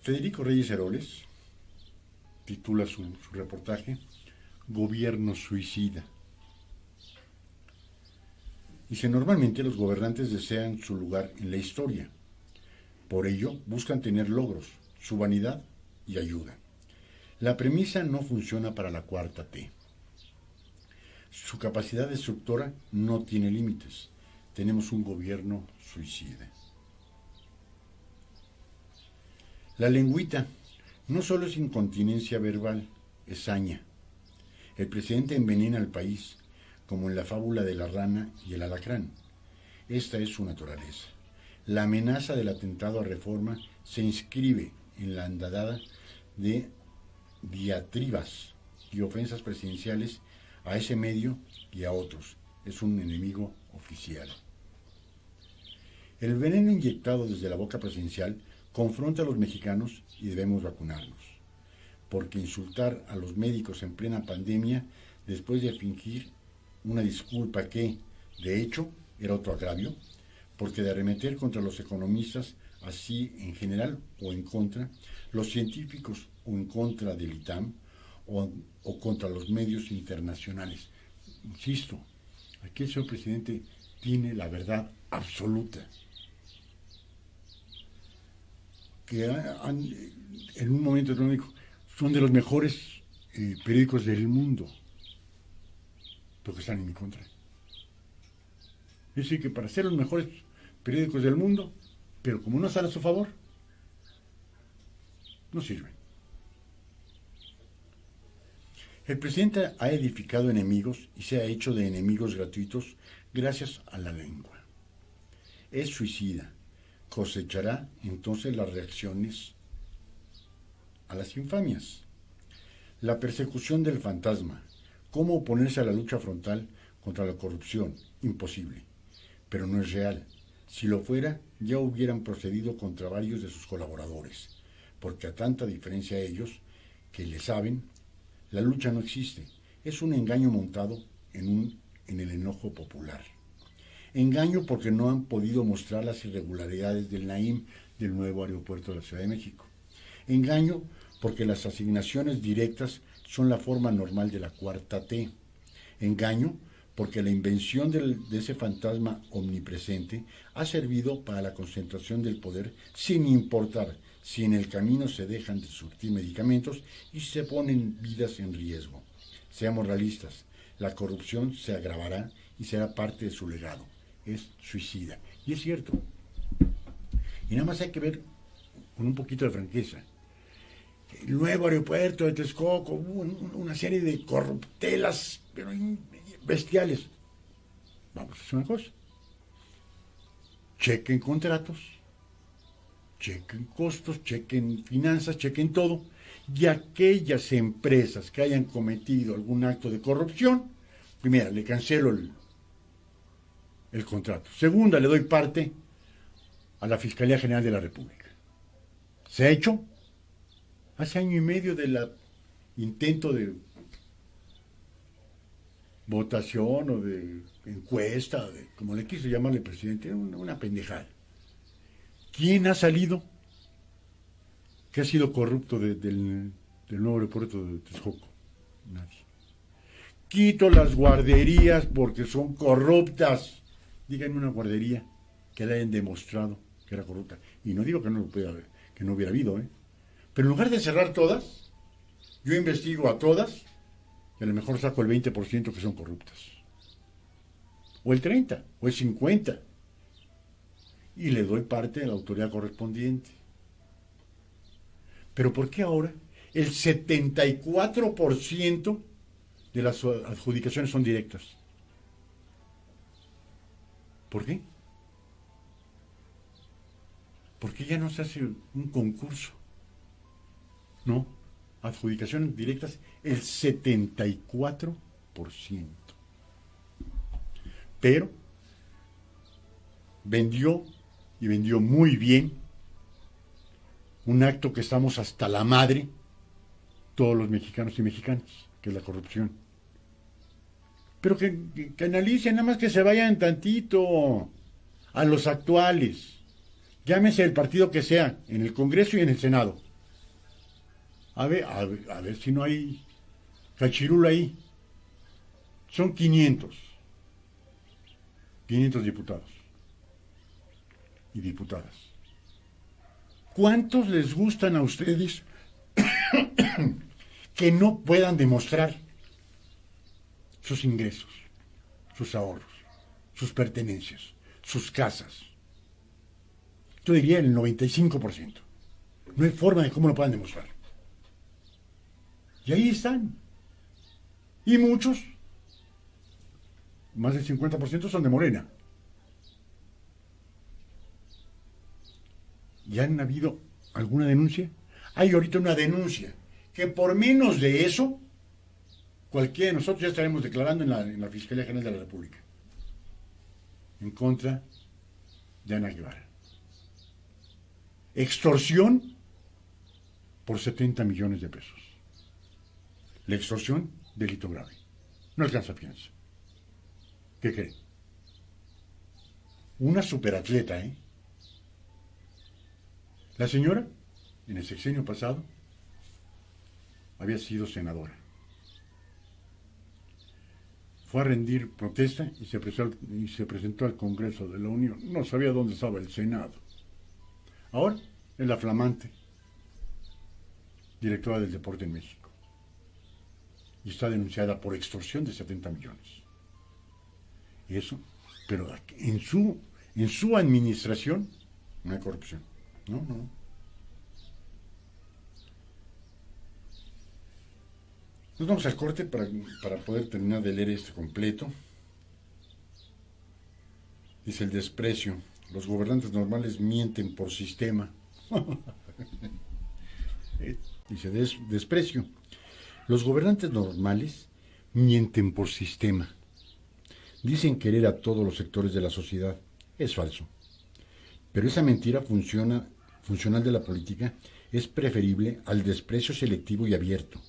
Federico Reyes Heroles titula su reportaje Gobierno suicida. Dice, normalmente los gobernantes desean su lugar en la historia. Por ello, buscan tener logros, su vanidad y ayuda. La premisa no funciona para la cuarta T. Su capacidad destructora no tiene límites. Tenemos un gobierno suicida. La lengüita no solo es incontinencia verbal, es saña. El presidente envenena al país, como en la fábula de la rana y el alacrán. Esta es su naturaleza. La amenaza del atentado a Reforma se inscribe en la andadada de diatribas y ofensas presidenciales a ese medio y a otros. Es un enemigo oficial. El veneno inyectado desde la boca presidencial confronta a los mexicanos y debemos vacunarnos. Porque insultar a los médicos en plena pandemia después de fingir una disculpa que, de hecho, era otro agravio, porque de arremeter contra los economistas, así en general o en contra, los científicos o en contra del ITAM o contra los medios internacionales. Insisto, aquí el señor presidente tiene la verdad absoluta. Que en un momento económico son de los mejores periódicos del mundo, pero que están en mi contra. Es decir, que para ser los mejores periódicos del mundo, pero como no están a su favor, no sirven. El presidente ha edificado enemigos y se ha hecho de enemigos gratuitos gracias a la lengua. Es suicida. Cosechará entonces las reacciones a las infamias. La persecución del fantasma. ¿Cómo oponerse a la lucha frontal contra la corrupción? Imposible. Pero no es real. Si lo fuera, ya hubieran procedido contra varios de sus colaboradores, porque a tanta diferencia de ellos, que le saben, la lucha no existe. Es un engaño montado en el enojo popular. Engaño porque no han podido mostrar las irregularidades del Naim, del nuevo aeropuerto de la Ciudad de México. Engaño porque las asignaciones directas son la forma normal de la cuarta T. Engaño porque la invención de ese fantasma omnipresente ha servido para la concentración del poder sin importar si en el camino se dejan de surtir medicamentos y se ponen vidas en riesgo. Seamos realistas, la corrupción se agravará y será parte de su legado. Es suicida. Y es cierto. Y nada más hay que ver con un poquito de franqueza. El nuevo aeropuerto de Texcoco, una serie de corruptelas, pero bestiales. Vamos a hacer una cosa. Chequen contratos, chequen costos, chequen finanzas, chequen todo. Y aquellas empresas que hayan cometido algún acto de corrupción, primera, le cancelo el contrato. Segunda, le doy parte a la Fiscalía General de la República. ¿Se ha hecho? Hace año y medio del intento de votación o de encuesta, como le quiso llamarle el presidente, una pendejada. ¿Quién ha salido que ha sido corrupto del nuevo aeropuerto de Texcoco? Nadie. Quito las guarderías porque son corruptas. Díganme una guardería que le hayan demostrado que era corrupta. Y no digo que no hubiera habido, pero en lugar de cerrar todas, yo investigo a todas y a lo mejor saco el 20% que son corruptas. o el 30, o el 50. Y le doy parte de la autoridad correspondiente. Pero ¿por qué ahora el 74% de las adjudicaciones son directas? ¿Por qué? Porque ya no se hace un concurso. No, adjudicaciones directas el 74%. Pero vendió, y vendió muy bien, un acto que estamos hasta la madre, todos los mexicanos y mexicanas, que es la corrupción. Pero que analicen, nada más que se vayan tantito a los actuales. Llámese el partido que sea, en el Congreso y en el Senado. A ver si no hay cachirula ahí. Son 500 diputados y diputadas. ¿Cuántos les gustan a ustedes que no puedan demostrar sus ingresos, sus ahorros, sus pertenencias, sus casas? Yo diría el 95%. No hay forma de cómo lo puedan demostrar. Y ahí están. Y muchos, más del 50%, son de Morena. ¿Ya han habido alguna denuncia? Hay ahorita una denuncia que por menos de eso, cualquiera de nosotros ya estaremos declarando en la Fiscalía General de la República en contra de Ana Guevara. Extorsión por 70 millones de pesos. La extorsión, delito grave. No alcanza fianza. ¿Qué cree? Una superatleta, ¿eh? La señora, en el sexenio pasado, había sido senadora. Fue a rendir protesta y se presentó al Congreso de la Unión. No sabía dónde estaba el Senado. Ahora es la flamante directora del deporte en México. Y está denunciada por extorsión de 70 millones. Eso, pero en su administración no hay corrupción. No. Nos vamos al corte para poder terminar de leer este completo. Dice el desprecio. Los gobernantes normales mienten por sistema. Dice desprecio. Los gobernantes normales mienten por sistema. Dicen querer a todos los sectores de la sociedad. Es falso. Pero esa mentira funcional de la política es preferible al desprecio selectivo y abierto.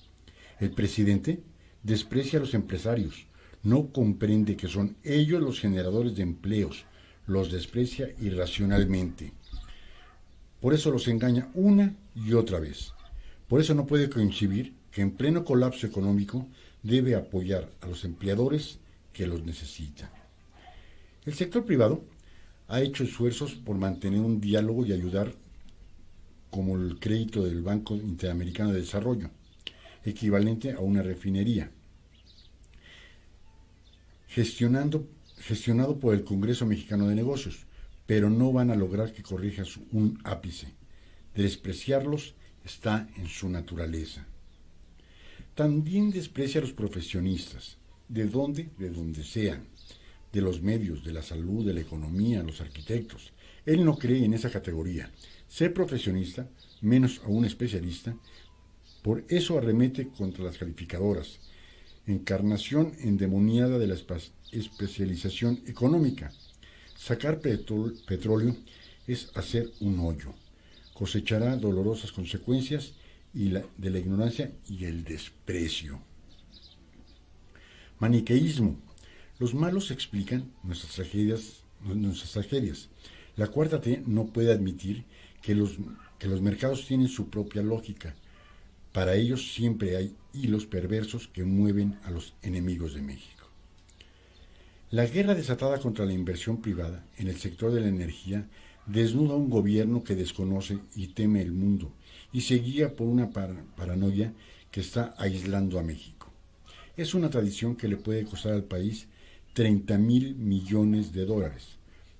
El presidente desprecia a los empresarios, no comprende que son ellos los generadores de empleos, los desprecia irracionalmente. Por eso los engaña una y otra vez. Por eso no puede concebir que en pleno colapso económico debe apoyar a los empleadores que los necesitan. El sector privado ha hecho esfuerzos por mantener un diálogo y ayudar, como el crédito del Banco Interamericano de Desarrollo, equivalente a una refinería, gestionado por el Congreso Mexicano de Negocios, pero no van a lograr que corrija un ápice. Despreciarlos está en su naturaleza. También desprecia a los profesionistas, de donde sean, de los medios, de la salud, de la economía, los arquitectos. Él no cree en esa categoría. Ser profesionista, menos aún especialista, por eso arremete contra las calificadoras, encarnación endemoniada de la especialización económica. Sacar petróleo es hacer un hoyo. Cosechará dolorosas consecuencias de la ignorancia y el desprecio. Maniqueísmo. Los malos explican nuestras tragedias. La cuarta T no puede admitir que los mercados tienen su propia lógica. Para ellos siempre hay hilos perversos que mueven a los enemigos de México. La guerra desatada contra la inversión privada en el sector de la energía desnuda un gobierno que desconoce y teme el mundo y se guía por una paranoia que está aislando a México. Es una tradición que le puede costar al país 30,000 millones de dólares,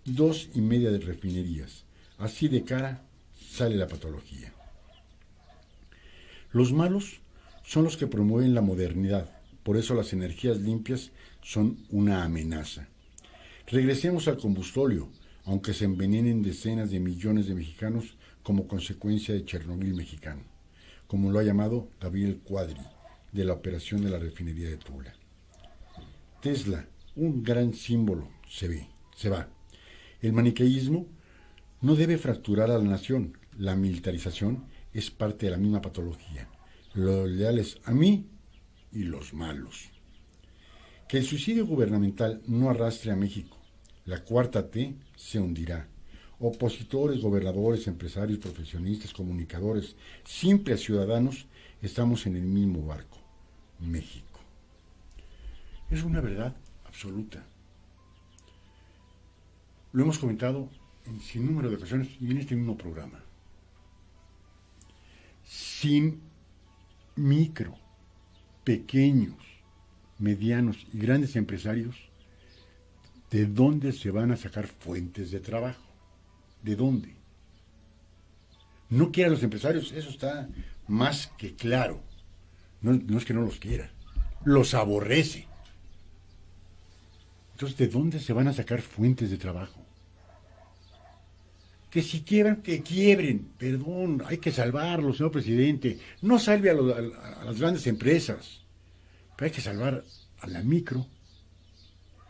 2,5 de refinerías. Así de cara sale la patología. Los malos son los que promueven la modernidad, por eso las energías limpias son una amenaza. Regresemos al combustóleo, aunque se envenenen decenas de millones de mexicanos como consecuencia de Chernobyl mexicano, como lo ha llamado Gabriel Cuadri, de la operación de la refinería de Tula. Tesla, un gran símbolo, se va. El maniqueísmo no debe fracturar a la nación. La militarización es parte de la misma patología. Los leales a mí y los malos. Que el suicidio gubernamental no arrastre a México. La cuarta T se hundirá. Opositores, gobernadores, empresarios, profesionistas, comunicadores, simples ciudadanos, estamos en el mismo barco, México. Es una verdad absoluta. Lo hemos comentado en sin número de ocasiones y en este mismo programa. Sin micro, pequeños, medianos y grandes empresarios, ¿de dónde se van a sacar fuentes de trabajo? ¿De dónde? No quiere a los empresarios, eso está más que claro. No es que no los quiera, los aborrece. Entonces, ¿de dónde se van a sacar fuentes de trabajo? Que si quiebran, que quiebren. Perdón, hay que salvarlos, señor presidente. No salve a las grandes empresas, pero hay que salvar a la micro,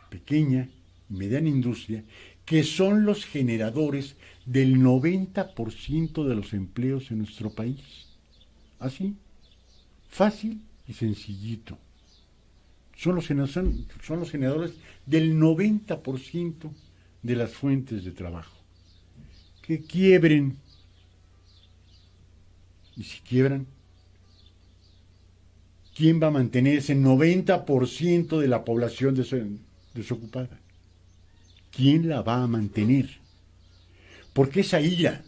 pequeña y mediana industria, que son los generadores del 90% de los empleos en nuestro país. Así, fácil y sencillito. Son los generadores del 90% de las fuentes de trabajo. Que quiebren. Y si quiebran, ¿quién va a mantener ese 90% de la población desocupada? ¿Quién la va a mantener? Porque esa ira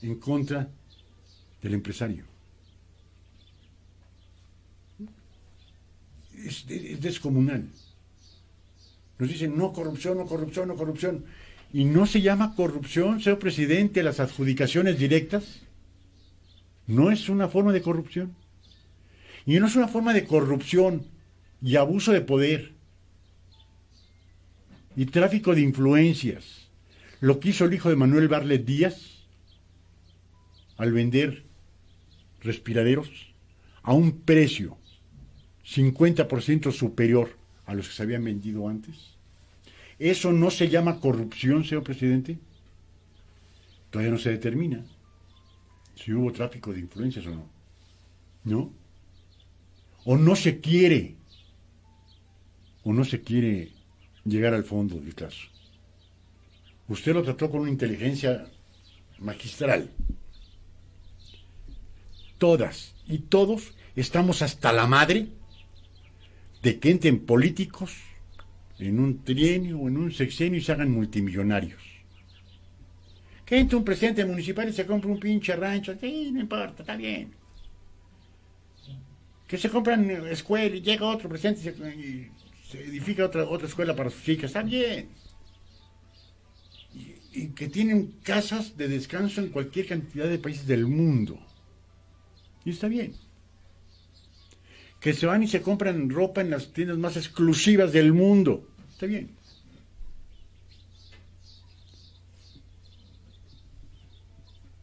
en contra del empresario es descomunal. Nos dicen no corrupción, no corrupción, no corrupción. ¿Y no se llama corrupción, señor presidente, las adjudicaciones directas? ¿No es una forma de corrupción? Y no es una forma de corrupción y abuso de poder y tráfico de influencias. Lo que hizo el hijo de Manuel Barlet Díaz al vender respiraderos a un precio 50% superior a los que se habían vendido antes. ¿Eso no se llama corrupción, señor presidente? Todavía no se determina si hubo tráfico de influencias o no. ¿No? O no se quiere llegar al fondo del caso. Usted lo trató con una inteligencia magistral. Todas y todos estamos hasta la madre de que entren políticos en un trienio o en un sexenio y se hagan multimillonarios. Que entre un presidente municipal y se compre un pinche rancho, sí, no importa, está bien. Que se compran escuela y llega otro presidente y se edifica otra escuela para sus hijas, está bien. Y que tienen casas de descanso en cualquier cantidad de países del mundo. Y está bien. Que se van y se compran ropa en las tiendas más exclusivas del mundo. Está bien.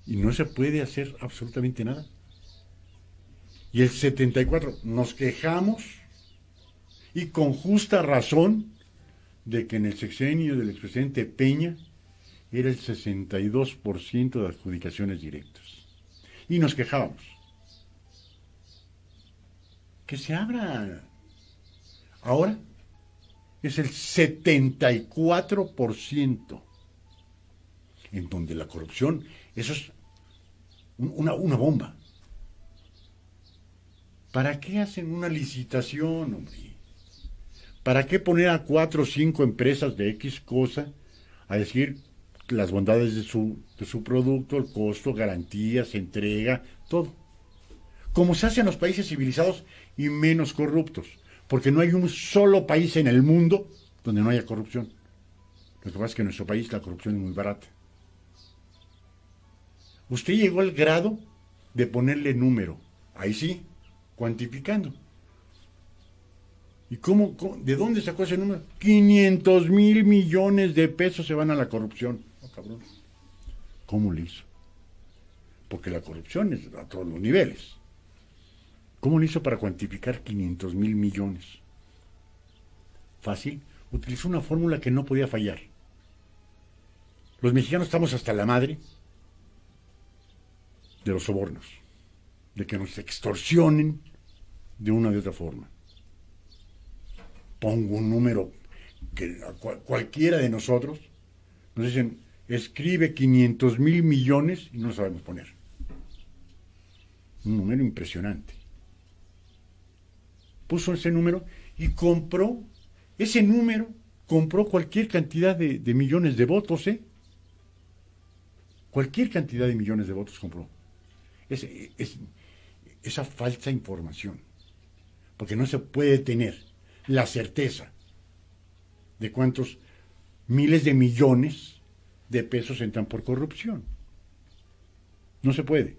Y no se puede hacer absolutamente nada. Y el 74, nos quejamos, y con justa razón, de que en el sexenio del expresidente Peña era el 62% de adjudicaciones directas. Y nos quejábamos. Que se abra. Ahora es el 74%, en donde la corrupción, eso es una bomba. ¿Para qué hacen una licitación, hombre? ¿Para qué poner a 4 o 5 empresas de X cosa a decir las bondades de su producto, el costo, garantías, entrega, todo? Como se hace en los países civilizados y menos corruptos. porque no hay un solo país en el mundo donde no haya corrupción. Lo que pasa es que en nuestro país la corrupción es muy barata. Usted llegó al grado de ponerle número, ahí sí, cuantificando. ¿Y de dónde sacó ese número? 500,000 millones de pesos se van a la corrupción. Oh, cabrón. ¿Cómo le hizo? Porque la corrupción es a todos los niveles. ¿Cómo le hizo para cuantificar 500,000 millones? Fácil. Utilizó una fórmula que no podía fallar. Los mexicanos estamos hasta la madre de los sobornos, de que nos extorsionen de una u otra forma. Pongo un número que cualquiera de nosotros nos dicen, escribe 500,000 millones y no lo sabemos poner. Un número impresionante. Puso ese número y compró, ese número compró cualquier cantidad de millones de votos, Cualquier cantidad de millones de votos compró. Esa falsa información. Porque no se puede tener la certeza de cuántos miles de millones de pesos entran por corrupción. No se puede.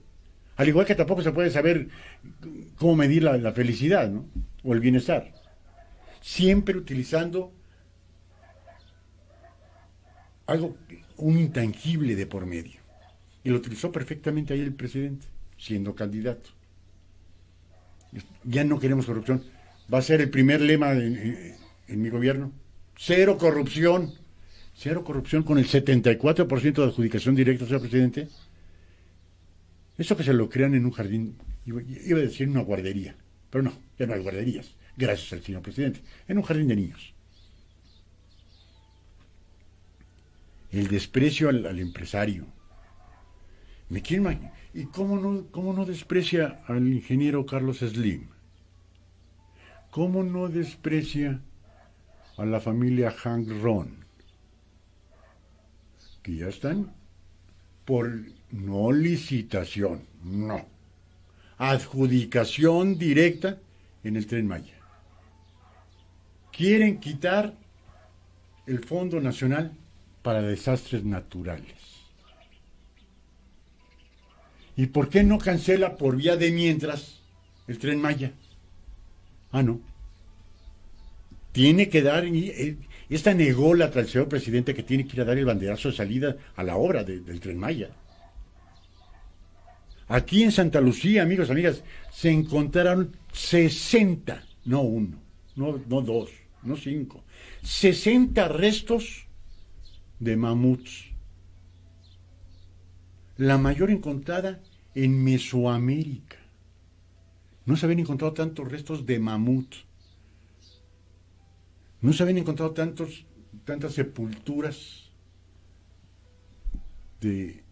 Al igual que tampoco se puede saber cómo medir la felicidad, ¿no? O el bienestar. Siempre utilizando un intangible de por medio. Y lo utilizó perfectamente ahí el presidente, siendo candidato. Ya no queremos corrupción. Va a ser el primer lema en mi gobierno. Cero corrupción. Cero corrupción con el 74% de adjudicación directa, señor presidente. Eso que se lo crean en un jardín, iba a decir una guardería, pero no, ya no hay guarderías, gracias al señor presidente, en un jardín de niños. El desprecio al empresario. ¿Y cómo no desprecia al ingeniero Carlos Slim? ¿Cómo no desprecia a la familia Hank Ron? Que ya están por no licitación, no. Adjudicación directa en el Tren Maya. Quieren quitar el Fondo Nacional para Desastres Naturales. ¿Y por qué no cancela por vía de mientras el Tren Maya? Ah, no. Tiene que dar, esta negó la al señor presidente que tiene que ir a dar el banderazo de salida a la obra del Tren Maya. Aquí en Santa Lucía, amigos, amigas, se encontraron 60, no uno, no dos, no 5, 60 restos de mamuts. La mayor encontrada en Mesoamérica. No se habían encontrado tantos restos de mamut. No se habían encontrado tantas sepulturas de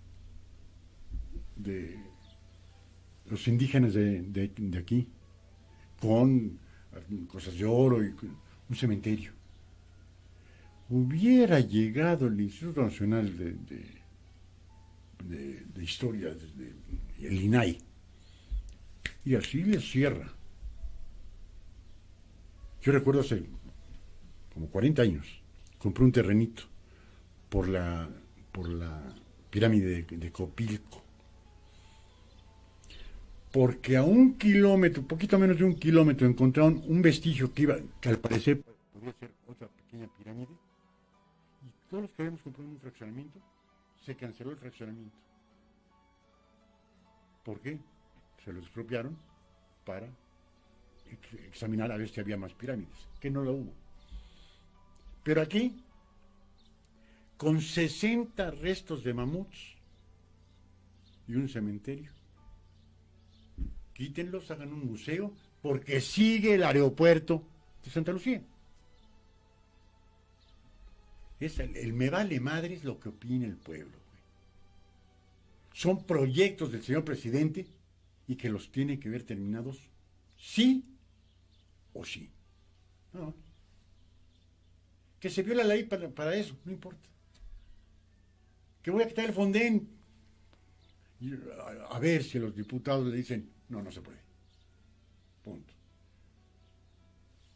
los indígenas de aquí, con cosas de oro y un cementerio. Hubiera llegado el Instituto Nacional de Historia, el INAI, y así les cierra. Yo recuerdo hace como 40 años, compré un terrenito por la pirámide de Copilco. Porque a 1 kilómetro, poquito menos de 1 kilómetro, encontraron un vestigio que al parecer podría ser otra pequeña pirámide. Y todos los que habíamos comprado un fraccionamiento, se canceló el fraccionamiento. ¿Por qué? Se lo expropiaron para examinar a ver si había más pirámides, que no lo hubo. Pero aquí, con 60 restos de mamuts y un cementerio, quítenlos, hagan un museo, porque sigue el aeropuerto de Santa Lucía. El me vale madres lo que opine el pueblo. Son proyectos del señor presidente y que los tiene que ver terminados sí o sí. No. Que se viola la ley para eso, no importa. Que voy a quitar el Fonden. A ver si los diputados le dicen, no se puede. Punto.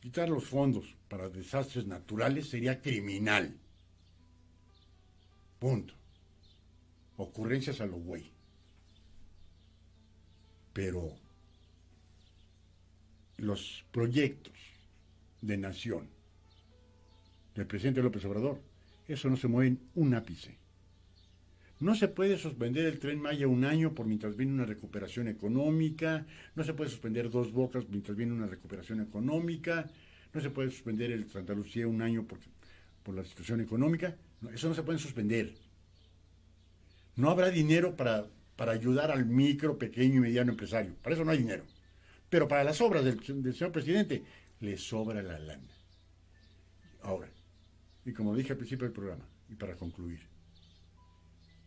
quitar los fondos para desastres naturales sería criminal. Punto. Ocurrencias a lo güey. Pero los proyectos de nación del presidente López Obrador, eso no se mueve un ápice. No se puede suspender el Tren Maya un año por mientras viene una recuperación económica, no se puede suspender Dos Bocas mientras viene una recuperación económica, no se puede suspender el Santa Lucía un año por la situación económica, no, eso no se puede suspender. No habrá dinero para ayudar al micro, pequeño y mediano empresario, para eso no hay dinero. Pero para las obras del señor presidente le sobra la lana. Ahora, y como dije al principio del programa, y para concluir,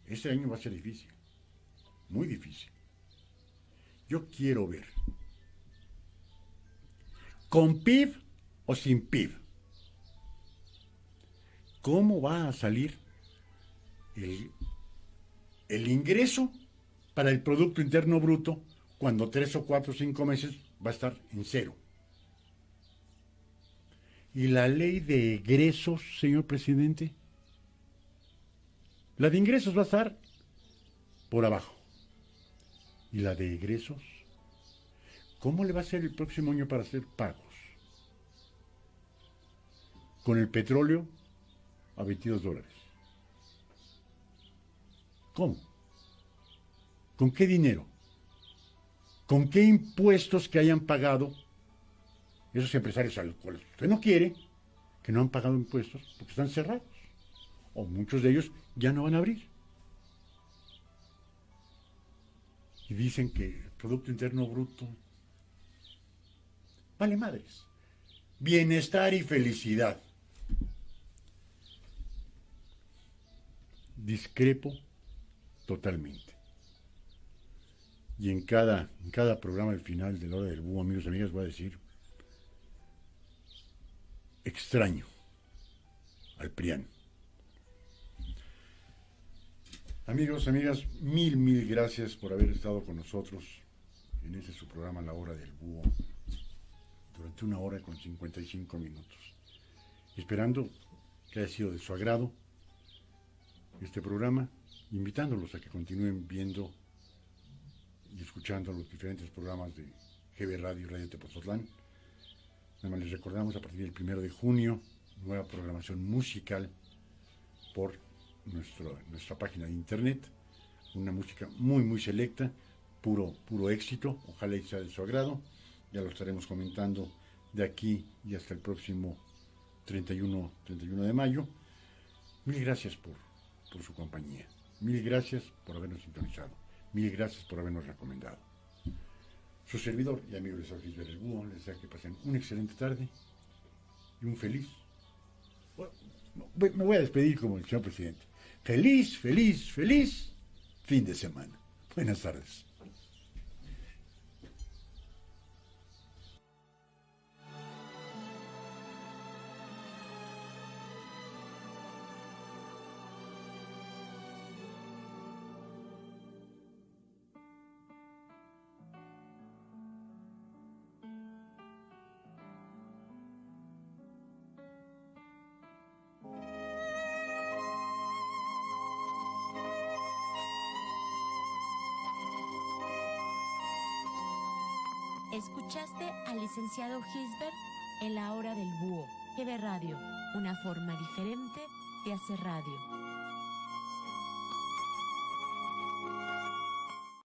este año va a ser difícil, muy difícil. Yo quiero ver, con PIB o sin PIB, cómo va a salir el ingreso para el Producto Interno Bruto cuando 3 o 4 o 5 meses va a estar en cero. ¿Y la ley de egresos, señor presidente? La de ingresos va a estar por abajo. ¿Y la de egresos? ¿Cómo le va a hacer el próximo año para hacer pagos? Con el petróleo a $22. ¿Cómo? ¿Con qué dinero? ¿Con qué impuestos que hayan pagado esos empresarios a los cuales usted no quiere, que no han pagado impuestos porque están cerrados? O muchos de ellos ya no van a abrir. Y dicen que el Producto Interno Bruto vale madres. Bienestar y felicidad. Discrepo totalmente. Y en cada programa al final de la hora del búho, amigos y amigas, voy a decir, extraño al PRIAN. Amigos, amigas, mil gracias por haber estado con nosotros en este su programa La Hora del Búho durante 1 hora con 55 minutos. Esperando que haya sido de su agrado este programa, invitándolos a que continúen viendo y escuchando los diferentes programas de GB Radio y Radio Tepoztlán. Nada más les recordamos, a partir del 1 de junio, nueva programación musical por nuestra página de internet, una música muy selecta, puro éxito, ojalá y sea de su agrado. Ya lo estaremos comentando de aquí y hasta el próximo 31 de mayo. Mil gracias por su compañía, mil gracias por habernos sintonizado, mil gracias por habernos recomendado. Su servidor y amigo de Gisbert el Búho les desea que pasen una excelente tarde y un feliz, me voy a despedir como el señor presidente, feliz fin de semana. Buenas tardes. Escuchaste al licenciado Gisbert en La Hora del Búho. GB Radio, una forma diferente de hacer radio.